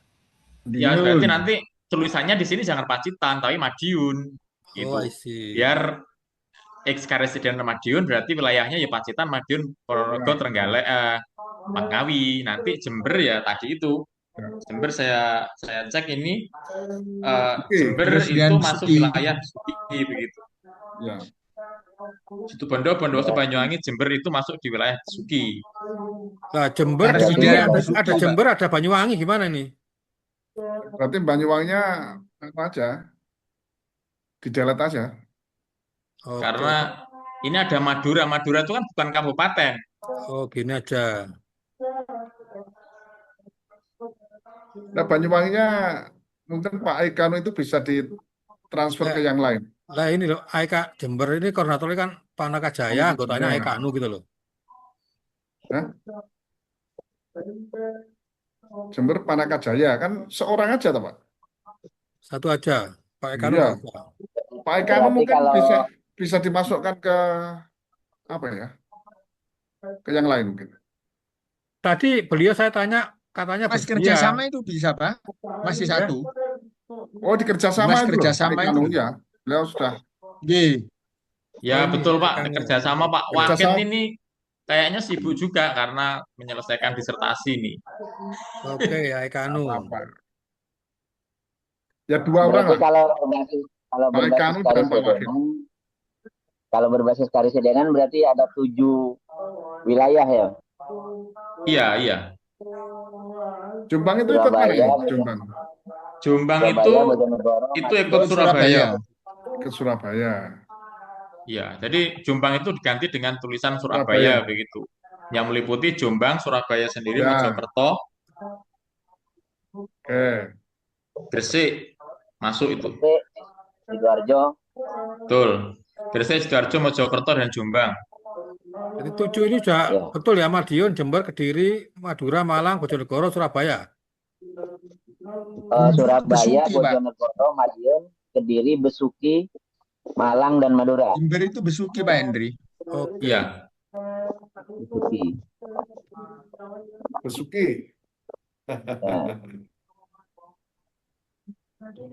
Ya berarti nanti tulisannya di sini jangan Pacitan tapi Madiun gitu. Oh, I see. Biar ex karesidenan Madiun berarti wilayahnya ya Pacitan, Madiun, Ponorogo, Trenggalek, Langkawi. Nanti Jember ya tadi itu. Jember saya cek ini Jember itu masuk wilayah Suki begitu. Ya. Situbondo, Bondowoso, Banyuwangi, Jember itu masuk di wilayah Suki. Nah, Jember di sini ada Jember, ada Banyuwangi, gimana nih? Berarti Banyuwanginya apa aja? Didelet aja. Oke. Karena ini ada Madura. Madura itu kan bukan kabupaten. Oh, gini aja. Nah, Banyuwanginya mungkin Pak Aikano itu bisa ditransfer ke yang lain. Nah ini loh, Aika Jember ini koordinatornya kan Panaka Jaya, anggotanya Aika Anu gitu loh. Hah? Jember Panaka Jaya kan seorang aja toh Pak? Satu aja, Pak Eka Anu Iya. nggak usah. Pak Aikano Berarti mungkin kalau bisa dimasukkan ke apa ya? Ke yang lain mungkin. Tadi beliau saya tanya, katanya Mas bersedia. kerjasama itu bisa Pak? Masih satu. Oh, di kerjasama Mas itu loh, kerjasama Pak Aikano itu. ya. Beliau sudah. Ya ini betul Pak, Aikano. kerjasama Pak Kerjasama. Wakit ini kayaknya sibuk juga karena menyelesaikan disertasi nih. Oke, Aika Anu. Apa? Ya dua orang berarti lah. kalau Pak Aikano dan Pak Wakit. kalau berbasis karesidenan berarti ada 7 wilayah ya. Iya. Jombang itu ikut mana ya? Surabaya, Jombang Surabaya, Bojonegoro, itu ikut Surabaya. Ke Surabaya. Iya, jadi Jombang itu diganti dengan tulisan Surabaya begitu. Yang meliputi Jombang, Surabaya sendiri, Ya. Mojokerto, Oke. Gresik masuk itu. Gresik, Sidoarjo. Betul. Gresik, Sidoarjo, Mojokerto dan Jombang. Jadi 7 ini sudah betul ya, Madiun, Jember, Kediri, Madura, Malang, Bojonegoro, Surabaya. Surabaya, Besuki, Pak. Bojonegoro, Madiun, Kediri, Besuki, Malang dan Madura. Jember itu Besuki Pak Hendri. Oke. Iya. Besuki.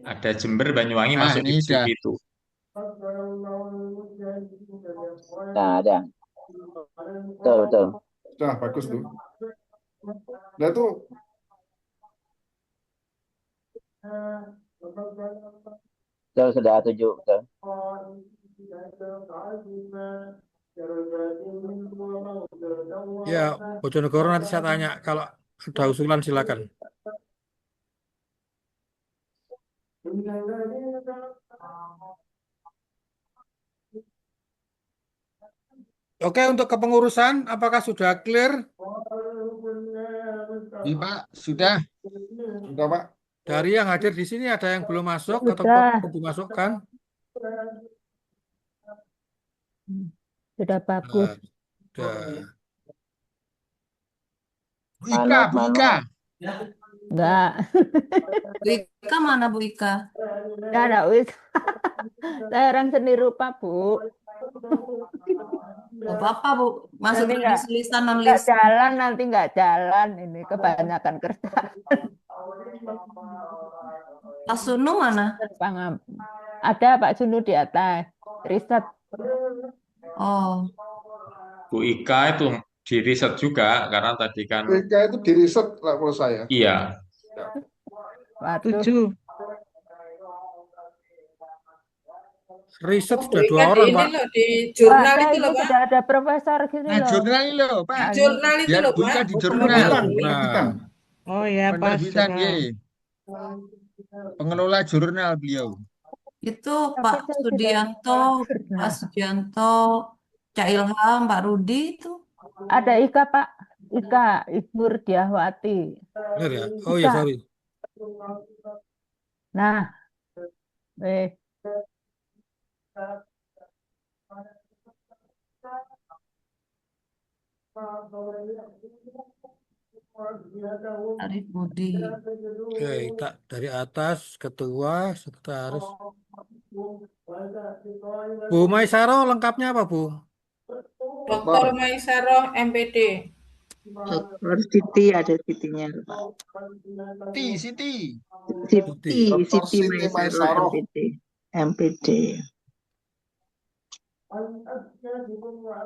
Ada Jember, Banyuwangi masuk di ini Besuki itu. Nah, ada. Betul. Nah, bagus tuh. Nah itu Betul, sudah 7, betul. Ya, Bojonegoro nanti saya tanya. Kalau ada usulan silakan. Oke, untuk kepengurusan, apakah sudah clear? Iya, Pak, sudah. Sudah, Pak. Dari yang hadir di sini ada yang belum masuk atau Sudah. perlu dimasukkan? Sudah bagus. Nah, sudah. Bu Ika, Bu Ika. Enggak. Bu Ika mana Bu Ika? Enggak ada wis. Saya orang seni rupa, Bu. Gak apa-apa Bu, masuk Nanti tradisi lisan non enggak lisan. jalan, nanti enggak jalan. Ini kebanyakan kertas. Pak Sunu mana? Ada Pak Sunu di atas. Riset. Oh, Bu Ika itu di riset juga karena tadi kan Mereka itu di riset lah menurut saya. iya. Waduh. 7. Riset Bu sudah 2 Ika di orang, ini Pak. loh, di jurnal Ada itu ini loh Pak. sudah ada profesor gini Nah, loh. jurnal ini loh, Di Pak. jurnal itu Biar loh Bu Ika Pak. di Nah, jurnal. Penerbitan. Oh ya, pas Penerbitan, jurnal. nggih. Pengelola jurnal beliau. itu Tapi Pak saya sudah Sudianto, Pak Sudianto, Cak Ilham, Pak Rudi itu. ada Ika, Pak. Ika, Ibu Diahwati. Benar ya? Oh ya, Ika. sorry. Nah, Arif Budi. Oke, dari atas, ketua, sekretaris. Bu Maisaro lengkapnya apa, Bu? Dr. Maisaro, MPD. Dokter Siti, ada Sitinya, Pak. Siti. Siti, Dr. Siti Siti Maisaro, Maisaro. MPD.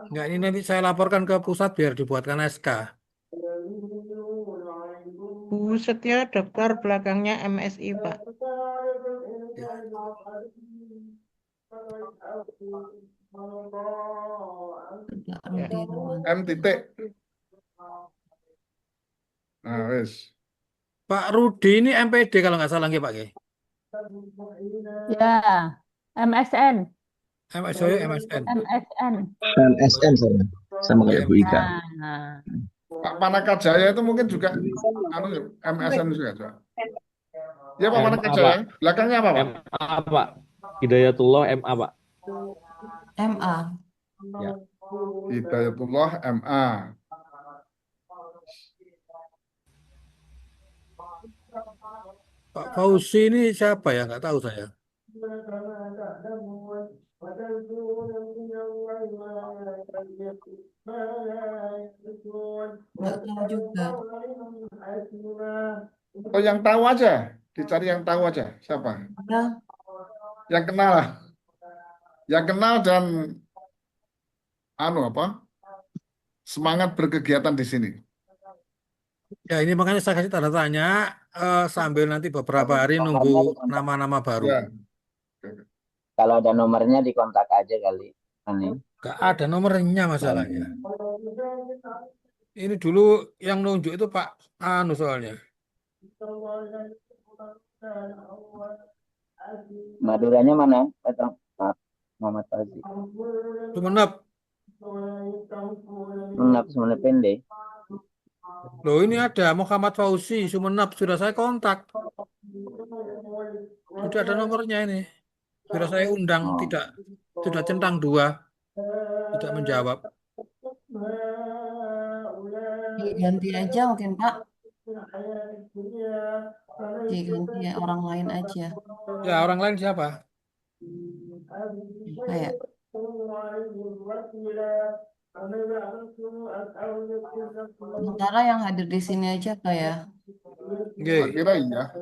Enggak, ini nanti saya laporkan ke pusat biar dibuatkan SK. Bu Setio, dokter belakangnya MSI, Pak. M titik. Nah, wes. Pak Rudi ini MPD kalau nggak salah nggih, Pak nggih. ya, MSN. MSN. MSN. MSN saya, sama kayak Bu Ika. Nah, Pak Panaka Jaya itu mungkin juga MSN juga, Pak. Ya, Pak Panaka MA, Jaya. Pak. Belakangnya apa, Pak? MA, Pak. Hidayatullah MA, Pak. MA. Ya. Hidayatullah MA. Pak Fauzi ini siapa ya? Nggak tahu saya. Nggak tahu juga. Oh, yang tahu aja. Dicari yang tahu aja. Siapa? Ya. Yang kenal. Yang kenal dan semangat berkegiatan di sini. Ya, ini makanya saya kasih tanda tanya sambil nanti beberapa hari nunggu nama-nama baru. Ya. Kalau ada nomornya dikontak aja kali. Nggak ada nomornya masalahnya. Ini dulu yang nunjuk itu Pak Anu soalnya. Maduranya mana? Maaf, Muhammad Fauzi. Sumenep. Sumenep pendek. Loh, ini ada Muhammad Fauzi Sumenep, sudah saya kontak. Sudah ada nomornya ini. Sudah saya undang, tidak sudah centang 2, tidak menjawab. Diganti aja mungkin Pak. Diganti orang lain aja. Ya, orang lain siapa? Kayak sementara yang hadir di sini aja kayak. Kira iya.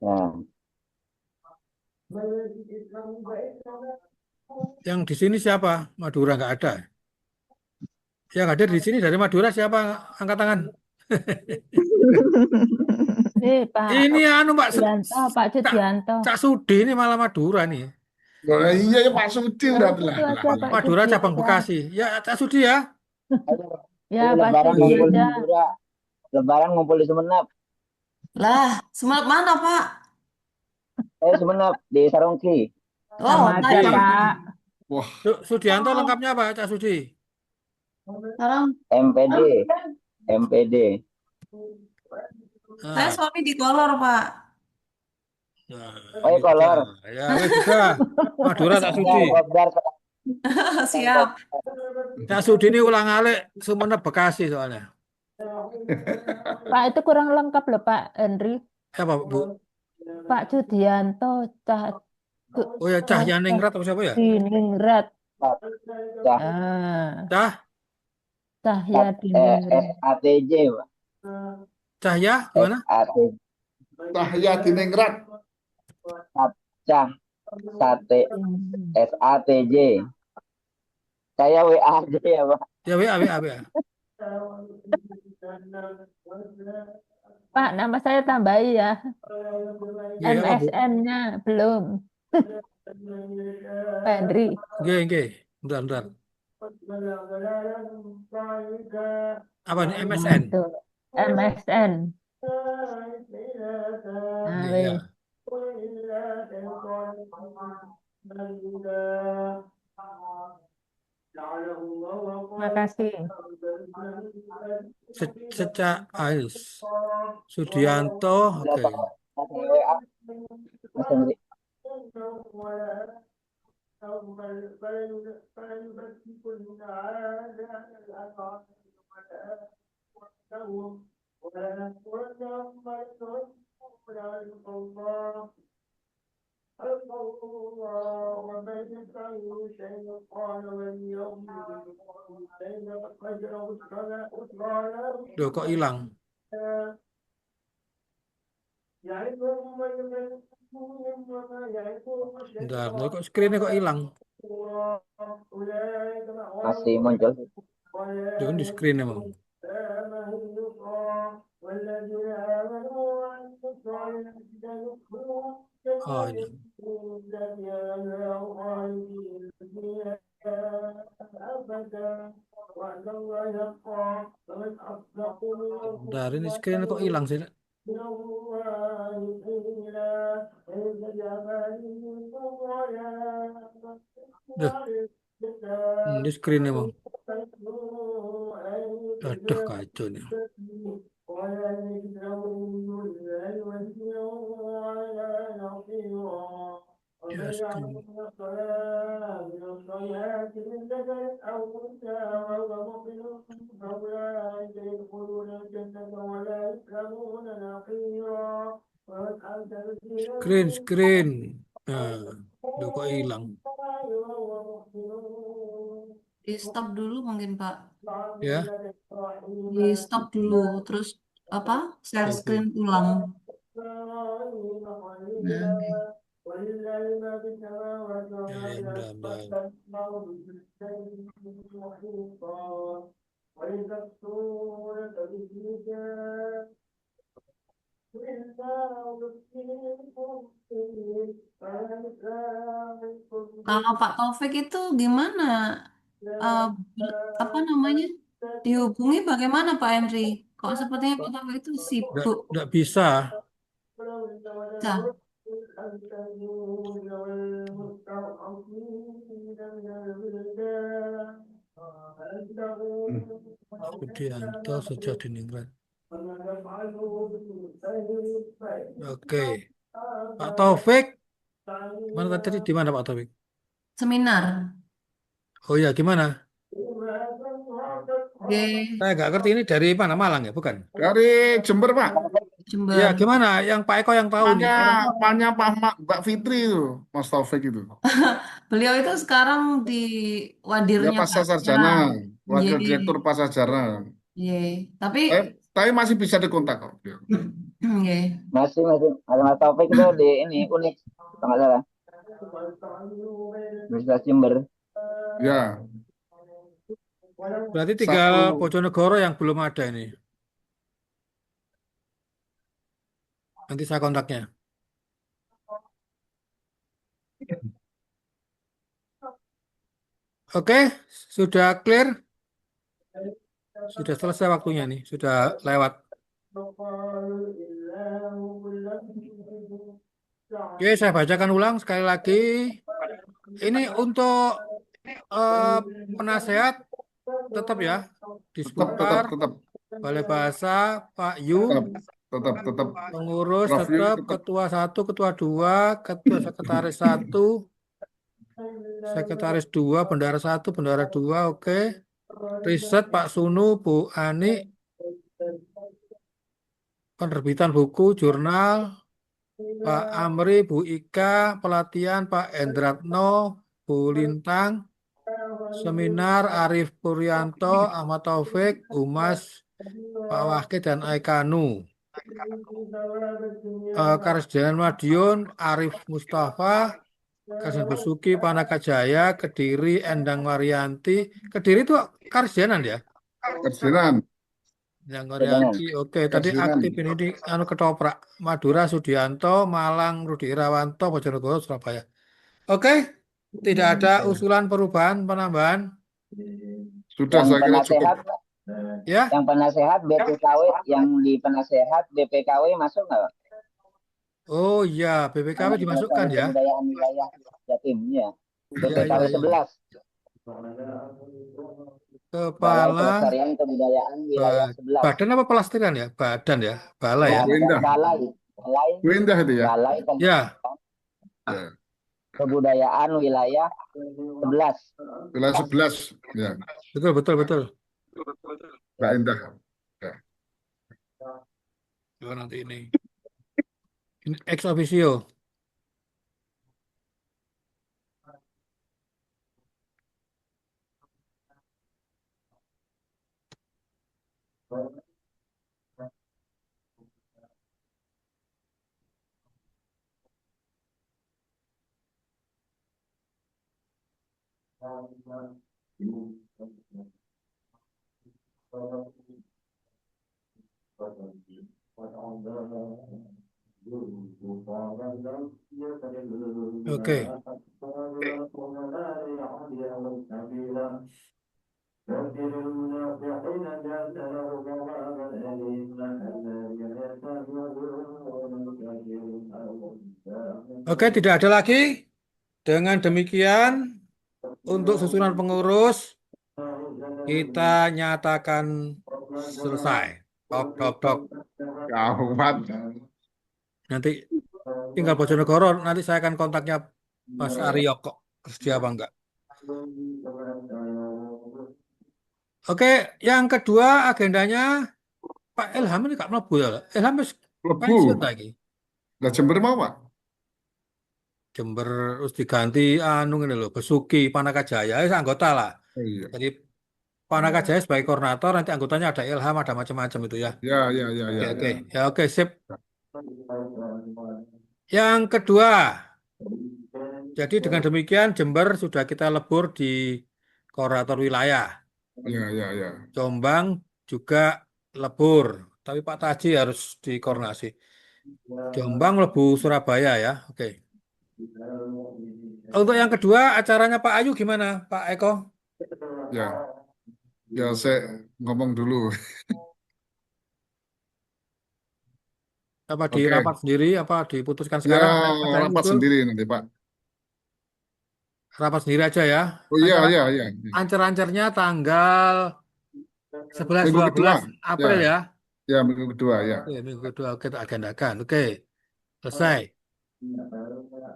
Nah, Yang di sini siapa? Madura nggak ada. Yang hadir di sini dari Madura siapa? Angkat tangan. Pak Ini anu Pak Sudianto, Pak Cak Sudianto. Cak Sudi ini malah Madura nih. Nah, iya ya Pak Sudi Oh, udah itu lah. aja Pak Madura Sudi cabang aja. Bekasi. Ya Cak Sudi ya. Ayo, Ya, ayo Pak lebaran Sudi ngumpul di aja. Madura. Lebaran ngumpul di Sumenep. Lah, Sumenep mana, Pak? Sumenep di Sarongki. Oh, Sama tak aja, jam Pak. Wah, Sudianto Oh, lengkapnya apa Cak Sudi? sekarang MPD. MPD. saya Ah, suami di Kolor, Pak. nah, Oh, ini sudah. kolor. Ya, wes sudah. Madura Cak Kopdar, Sudi. kopdar. Siap. Cak Sudi ini ulang alik Sumenep Bekasi soalnya. Pak, itu kurang lengkap loh, Pak Henry. Apa Bu? Pak Sudianto, Cah Oh ya Cahyaningrat atau siapa ya? Diningrat. Cah, Ah, Cah Cahya Diningrat. SATJ, Pak. Cahya gimana? SATJ. Cahya Diningrat. Cah, SATJ. Saya WA aja ya, Pak. Ya WA. Pak, nama saya tambahi ya. Nggih, apa Bu? MSN-nya belum. Pak Henry. Nggih. Bentar. Apa nih MSN? Itu MSN. Nah, Nggih, ya. makasih. Secak Ais Sudianto, oke. WA. Mas Henry. Duh, kok hilang? Bentar, kok screen-nya kok hilang? Masih muncul. Jangan di screen emang. Oh, ini. Bentar, ini screen kok hilang sih? Duh, di screen emang. Aduh, kacau nih. Ya, screen. Screen. Nah, duh, kok hilang? Di stop dulu mungkin, Pak. Ya, Di stop dulu, terus apa? Share oke. screen ulang. Nah, oke. Ya, bentar. Kalau Pak Taufik itu gimana? Eh, apa namanya? Dihubungi bagaimana Pak Henry? Kok sepertinya Pak Taufik itu sibuk. Nggak bisa. Cah. Sudianto sejak Diningrat. Oke. Pak Taufik. Mana tadi di mana Pak Taufik? Seminar. Oh ya, gimana? Oke, Saya nggak ngerti ini dari mana, Malang ya, bukan? Dari Jember, Pak. Jember. Ya, gimana? Yang Pak Eko yang tahu nih. Pannya Mbak Fitri itu, Mas Taufik itu. Beliau itu sekarang di Ya wadirnya pasca Pak sarjana, wakil Ye. direktur pasca sarjana. Ye. Tapi Tapi masih bisa dikontak kok. ye. Masih Mas Taufik itu di ini Unik kalau nggak salah. Universitas Jember. Ya. Berarti tinggal 1. Bojonegoro yang belum ada ini. Nanti saya kontaknya. Oke, sudah clear? Sudah selesai waktunya nih, sudah lewat. Oke, saya bacakan ulang sekali lagi. Ini untuk penasehat tetap ya di sebentar. Tetap. Balai Bahasa Pak Yu, Tetap. pengurus Prof. Yu tetap, tetap. ketua 1, ketua 2, ketua sekretaris 1, sekretaris 2, bendara 1, bendara 2, oke. Riset Pak Sunu, Bu Ani, penerbitan buku, jurnal, Pak Amri, Bu Ika, pelatihan Pak Endratno, Bu Lintang, seminar Arif Puryanto, Ahmad Taufik, Humas, Pak Wahid dan Aikanu. Karsdian Madiun, Arif Mustafa, Karsdian Besuki, Panaka Jaya, Kediri, Endang Waryanti. Kediri itu Karsdianan ya? Karsinan. Yang Waryanti, oke. Tadi Karsinan. aktif ini di ketoprak. Madura Sudianto, Malang Rudi Irawanto, Bojonegoro Surabaya. Oke, tidak ada usulan perubahan penambahan. Sudah, Yang saya kira cukup. penasehat, Ya, yang penasehat BPKW, yang di penasehat BPKW masuk nggak, Pak? oh iya, BPKW Anak dimasukkan Pelestari ya. Kebudayaan Wilayah Jatim, ya. Iya, BPKW iya, iya. 11. Balai Kepala Pelestarian Kebudayaan Wilayah 11. badan apa pelestarian ya? Badan ya, balai ya. Balai Indah itu ya. Balai Ya, Kebudayaan Wilayah 11. Wilayah 11. Ya, betul. Mbak Indah. Ya. Coba nanti ini ex officio. Oke. Oke, tidak ada lagi. Dengan demikian, untuk susunan pengurus kita nyatakan selesai. Tok. Gawat. Nanti tinggal Bojonegoro, nanti saya akan kontaknya Mas Aryo kok kerja apa enggak. Oke, yang kedua agendanya Pak Ilham ini Kak mlebu ya. Ilham wis pensiun Lebu. lagi. Lah Jember mau, Pak? Jember harus diganti anu ini loh, Besuki Panaka Jaya, anggota lah. Oh, iya. Jadi Panaka Jaya sebagai koordinator, nanti anggotanya ada Ilham, ada macam-macam itu ya. Ya. Oke. Ya, oke, sip. Yang kedua, jadi dengan demikian Jember sudah kita lebur di koordinator wilayah. Ya. Jombang juga lebur, tapi Pak Taji harus dikoordinasi. Jombang lebu Surabaya ya, oke. Untuk yang kedua acaranya Pak Ayu gimana, Pak Eko? Ya, saya ngomong dulu. Apa di Oke. rapat sendiri, apa diputuskan Ya, sekarang? Ada yang rapat usul? sendiri nanti, Pak. Rapat sendiri aja ya. Oh iya. Ancar-ancarnya tanggal 11-12 Minggu kedua. April ya. Ya, minggu kedua ya. Oke, minggu kedua kita agendakan. Oke, selesai.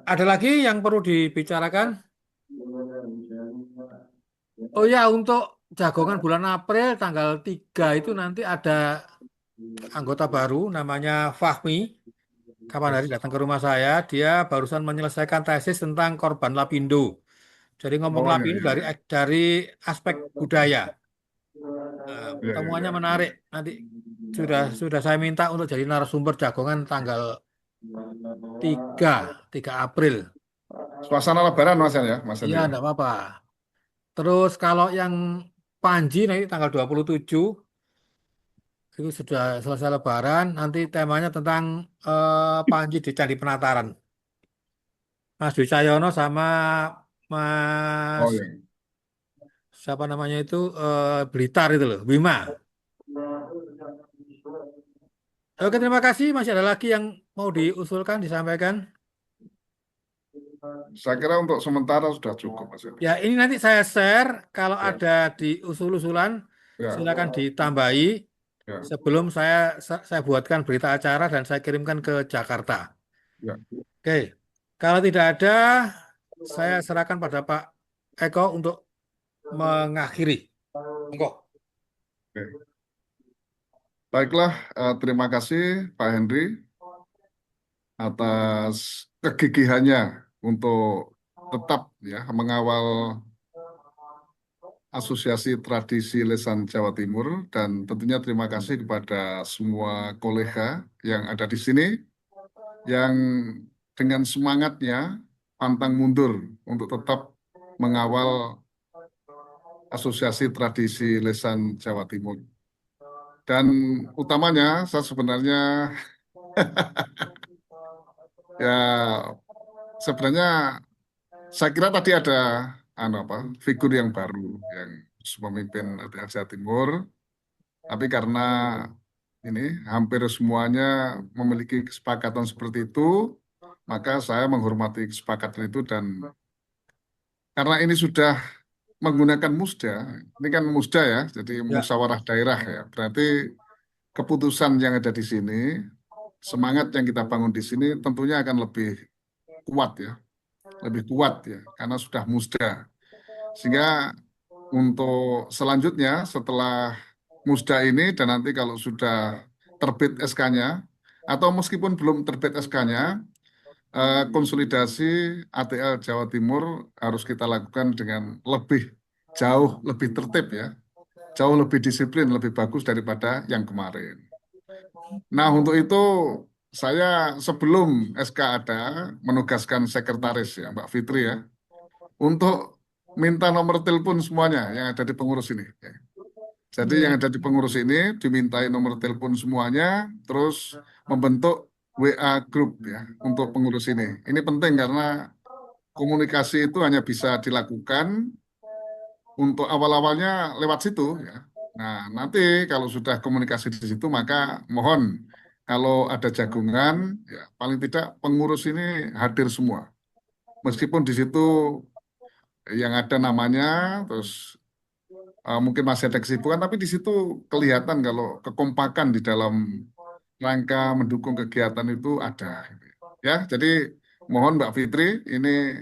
Ada lagi yang perlu dibicarakan? Oh ya, untuk jagongan bulan April tanggal 3 itu nanti ada anggota baru namanya Fahmi. Kapan hari datang ke rumah saya, dia barusan menyelesaikan tesis tentang korban Lapindo. Jadi ngomong Oh, Lapindo iya. dari aspek budaya. Pertemuannya menarik. Nanti sudah saya minta untuk jadi narasumber jagongan tanggal 3 April. Suasana Lebaran, Mas ya, Mas Iya, Hendri. enggak apa-apa. Terus kalau yang Panji nanti tanggal 27 itu sudah selesai Lebaran. Nanti temanya tentang Panji di Candi Penataran. Mas Dwi Cahyono sama Oh Mas ya. siapa namanya itu Blitar itu loh, Bima. Oke, terima kasih. Masih ada lagi yang mau diusulkan, disampaikan? Saya kira untuk sementara sudah cukup, Mas Henry. Ya, ini nanti saya share. Kalau Ya, ada di usul-usulan, ya, silakan ditambahi. ya, Sebelum saya buatkan berita acara dan saya kirimkan ke Jakarta. ya. Oke, kalau tidak ada, saya serahkan pada Pak Eko untuk mengakhiri. Monggo. Oke. Baiklah, terima kasih Pak Henry atas kegigihannya untuk tetap ya mengawal Asosiasi Tradisi Lesan Jawa Timur, dan tentunya terima kasih kepada semua kolega yang ada di sini yang dengan semangatnya pantang mundur untuk tetap mengawal Asosiasi Tradisi Lesan Jawa Timur. Dan utamanya saya sebenarnya ya sebenarnya saya kira tadi ada figur yang baru yang memimpin ATL Jawa Timur, tapi karena ini hampir semuanya memiliki kesepakatan seperti itu, maka saya menghormati kesepakatan itu, dan karena ini sudah menggunakan musda, ini kan musda ya, jadi Ya, musyawarah daerah ya, berarti keputusan yang ada di sini, semangat yang kita bangun di sini tentunya akan lebih kuat ya, karena sudah musda. Sehingga untuk selanjutnya setelah musda ini dan nanti kalau sudah terbit SK-nya atau meskipun belum terbit SK-nya, konsolidasi ATL Jawa Timur harus kita lakukan dengan jauh lebih tertib ya, jauh lebih disiplin, lebih bagus daripada yang kemarin. Nah, untuk itu saya sebelum SK ada menugaskan sekretaris ya Mbak Fitri ya untuk minta nomor telepon semuanya yang ada di pengurus ini. Jadi yang ada di pengurus ini dimintai nomor telepon semuanya, terus membentuk WA group ya untuk pengurus ini. Ini penting karena komunikasi itu hanya bisa dilakukan untuk awal-awalnya lewat situ ya. Nah, nanti kalau sudah komunikasi di situ maka mohon kalau ada jagungan ya paling tidak pengurus ini hadir semua. Meskipun di situ yang ada namanya, terus mungkin masih ada kesibukan, tapi di situ kelihatan kalau kekompakan di dalam rangka mendukung kegiatan itu ada. Ya, jadi mohon Mbak Fitri ini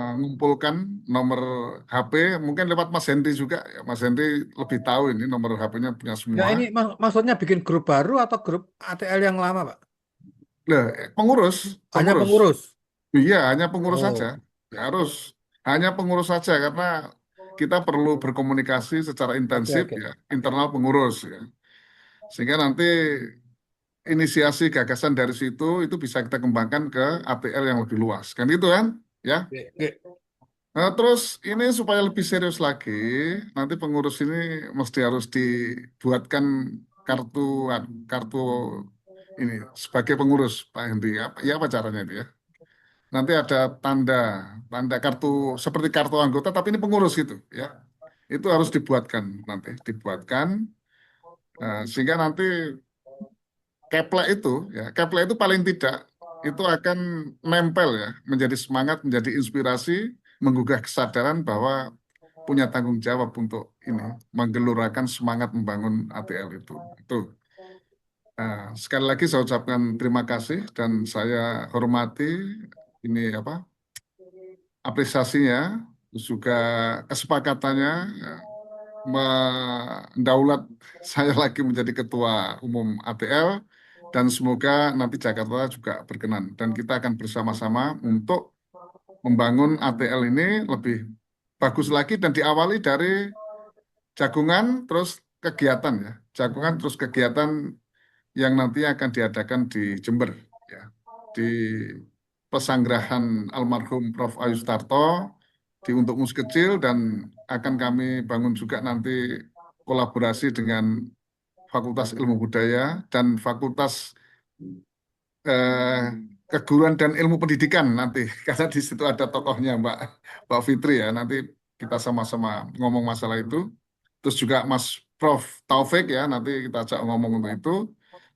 mengumpulkan nomor HP, mungkin lewat Mas Henry juga. Ya, Mas Henry lebih tahu ini nomor HP-nya punya ya semua. ini maksudnya bikin grup baru atau grup ATL yang lama, Pak? Nah, pengurus. Hanya pengurus. Iya, hanya pengurus Oh, saja. Ya, harus hanya pengurus saja karena kita perlu berkomunikasi secara oke, intensif oke. ya, internal pengurus ya. Sehingga nanti inisiasi gagasan dari situ itu bisa kita kembangkan ke ATL yang lebih luas. Kan gitu kan? Ya. Oke, oke. Nah, terus ini supaya lebih serius lagi, nanti pengurus ini mesti harus dibuatkan kartu kartu ini sebagai pengurus Pak Hendy. Ya apa caranya itu ya? Nanti ada tanda kartu seperti kartu anggota tapi ini pengurus gitu ya. Itu harus dibuatkan sehingga nanti keplek itu paling tidak itu akan nempel ya, menjadi semangat, menjadi inspirasi, menggugah kesadaran bahwa punya tanggung jawab untuk ini menggelurakan semangat membangun ATL itu. Itu. Sekali lagi saya ucapkan terima kasih dan saya hormati ini apresiasinya, terus juga kesepakatannya ya, mendaulat saya lagi menjadi ketua umum ATL dan semoga nanti Jakarta juga berkenan dan kita akan bersama-sama untuk membangun ATL ini lebih bagus lagi dan diawali dari jagungan terus kegiatan yang nanti akan diadakan di Jember ya, di Pesanggerahan almarhum Prof. Ayustarto di untuk mus kecil dan akan kami bangun juga nanti kolaborasi dengan Fakultas Ilmu Budaya dan Fakultas eh, Keguruan dan Ilmu Pendidikan nanti, karena di situ ada tokohnya Mbak Fitri ya. Nanti kita sama-sama ngomong masalah itu. Terus juga Mas Prof. Taufik ya, nanti kita ajak ngomong untuk itu.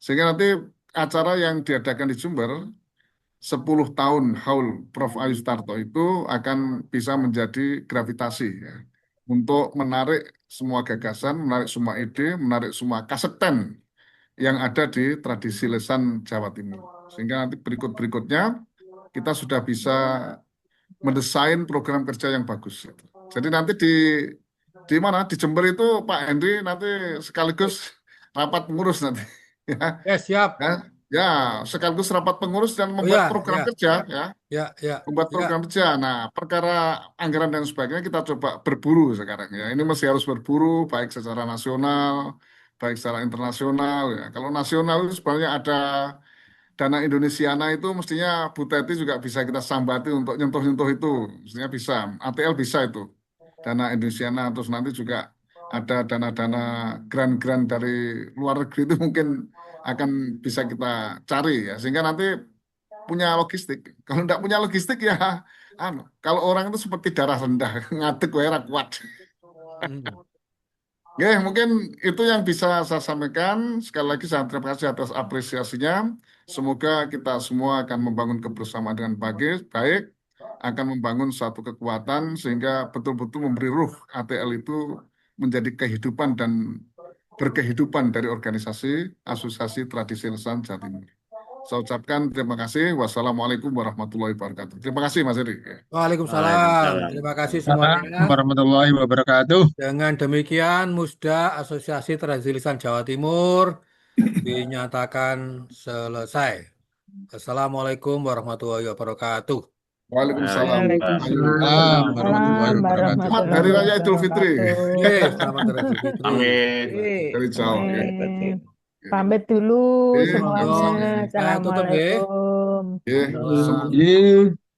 Sehingga nanti acara yang diadakan di Jember 10 tahun haul Prof. Ayu Sutarto itu akan bisa menjadi gravitasi ya, untuk menarik semua gagasan, menarik semua ide, menarik semua kasekten yang ada di tradisi lesan Jawa Timur. Sehingga nanti berikut-berikutnya kita sudah bisa mendesain program kerja yang bagus. Jadi nanti di mana? Di Jember itu Pak Henry nanti sekaligus rapat pengurus nanti. Ya, Ya, siap. ya, sekaligus rapat pengurus dan Oh membuat ya, program ya, kerja ya, ya. ya, Membuat ya. program kerja. Nah, perkara anggaran dan sebagainya kita coba berburu sekarang ya. Ini masih harus berburu baik secara nasional, baik secara internasional ya. Kalau nasional itu sebenarnya ada dana Indonesiana itu mestinya Bu Teti juga bisa kita sambati untuk nyentuh-nyentuh itu. Mestinya bisa. ATL bisa itu. Dana Indonesiana terus nanti juga ada dana-dana grant-grant dari luar negeri itu mungkin akan bisa kita cari ya. Sehingga nanti punya logistik. Kalau tidak punya logistik ya, kalau orang itu seperti darah rendah, ngadeg wae ra kuat. Hmm. Oke, mungkin itu yang bisa saya sampaikan. Sekali lagi saya terima kasih atas apresiasinya. Semoga kita semua akan membangun kebersamaan dengan baik, akan membangun suatu kekuatan sehingga betul-betul memberi ruh ATL itu menjadi kehidupan dan berkehidupan dari organisasi Asosiasi Tradisi Lesan Jawa Timur. Saya ucapkan terima kasih. Wassalamualaikum warahmatullahi wabarakatuh. Terima kasih Mas Eri. Waalaikumsalam. Waalaikumsalam. Terima kasih Waalaikumsalam semuanya. warahmatullahi wabarakatuh. Dengan demikian, Musda Asosiasi Tradisi Lisan Jawa Timur dinyatakan selesai. Assalamualaikum warahmatullahi wabarakatuh. Waalaikumsalam. Waalaikumsalam warahmatullahi Waalaikumsalam wabarakatuh. Selamat warahmatullahi Hari Raya Idul Fitri. wabarakatuh. Selamat Hari Idul Fitri. Amin. Dari Jawa. Amin. Pamit dulu Oke, semuanya. Tutup ya. Assalamualaikum. Oke, Ye.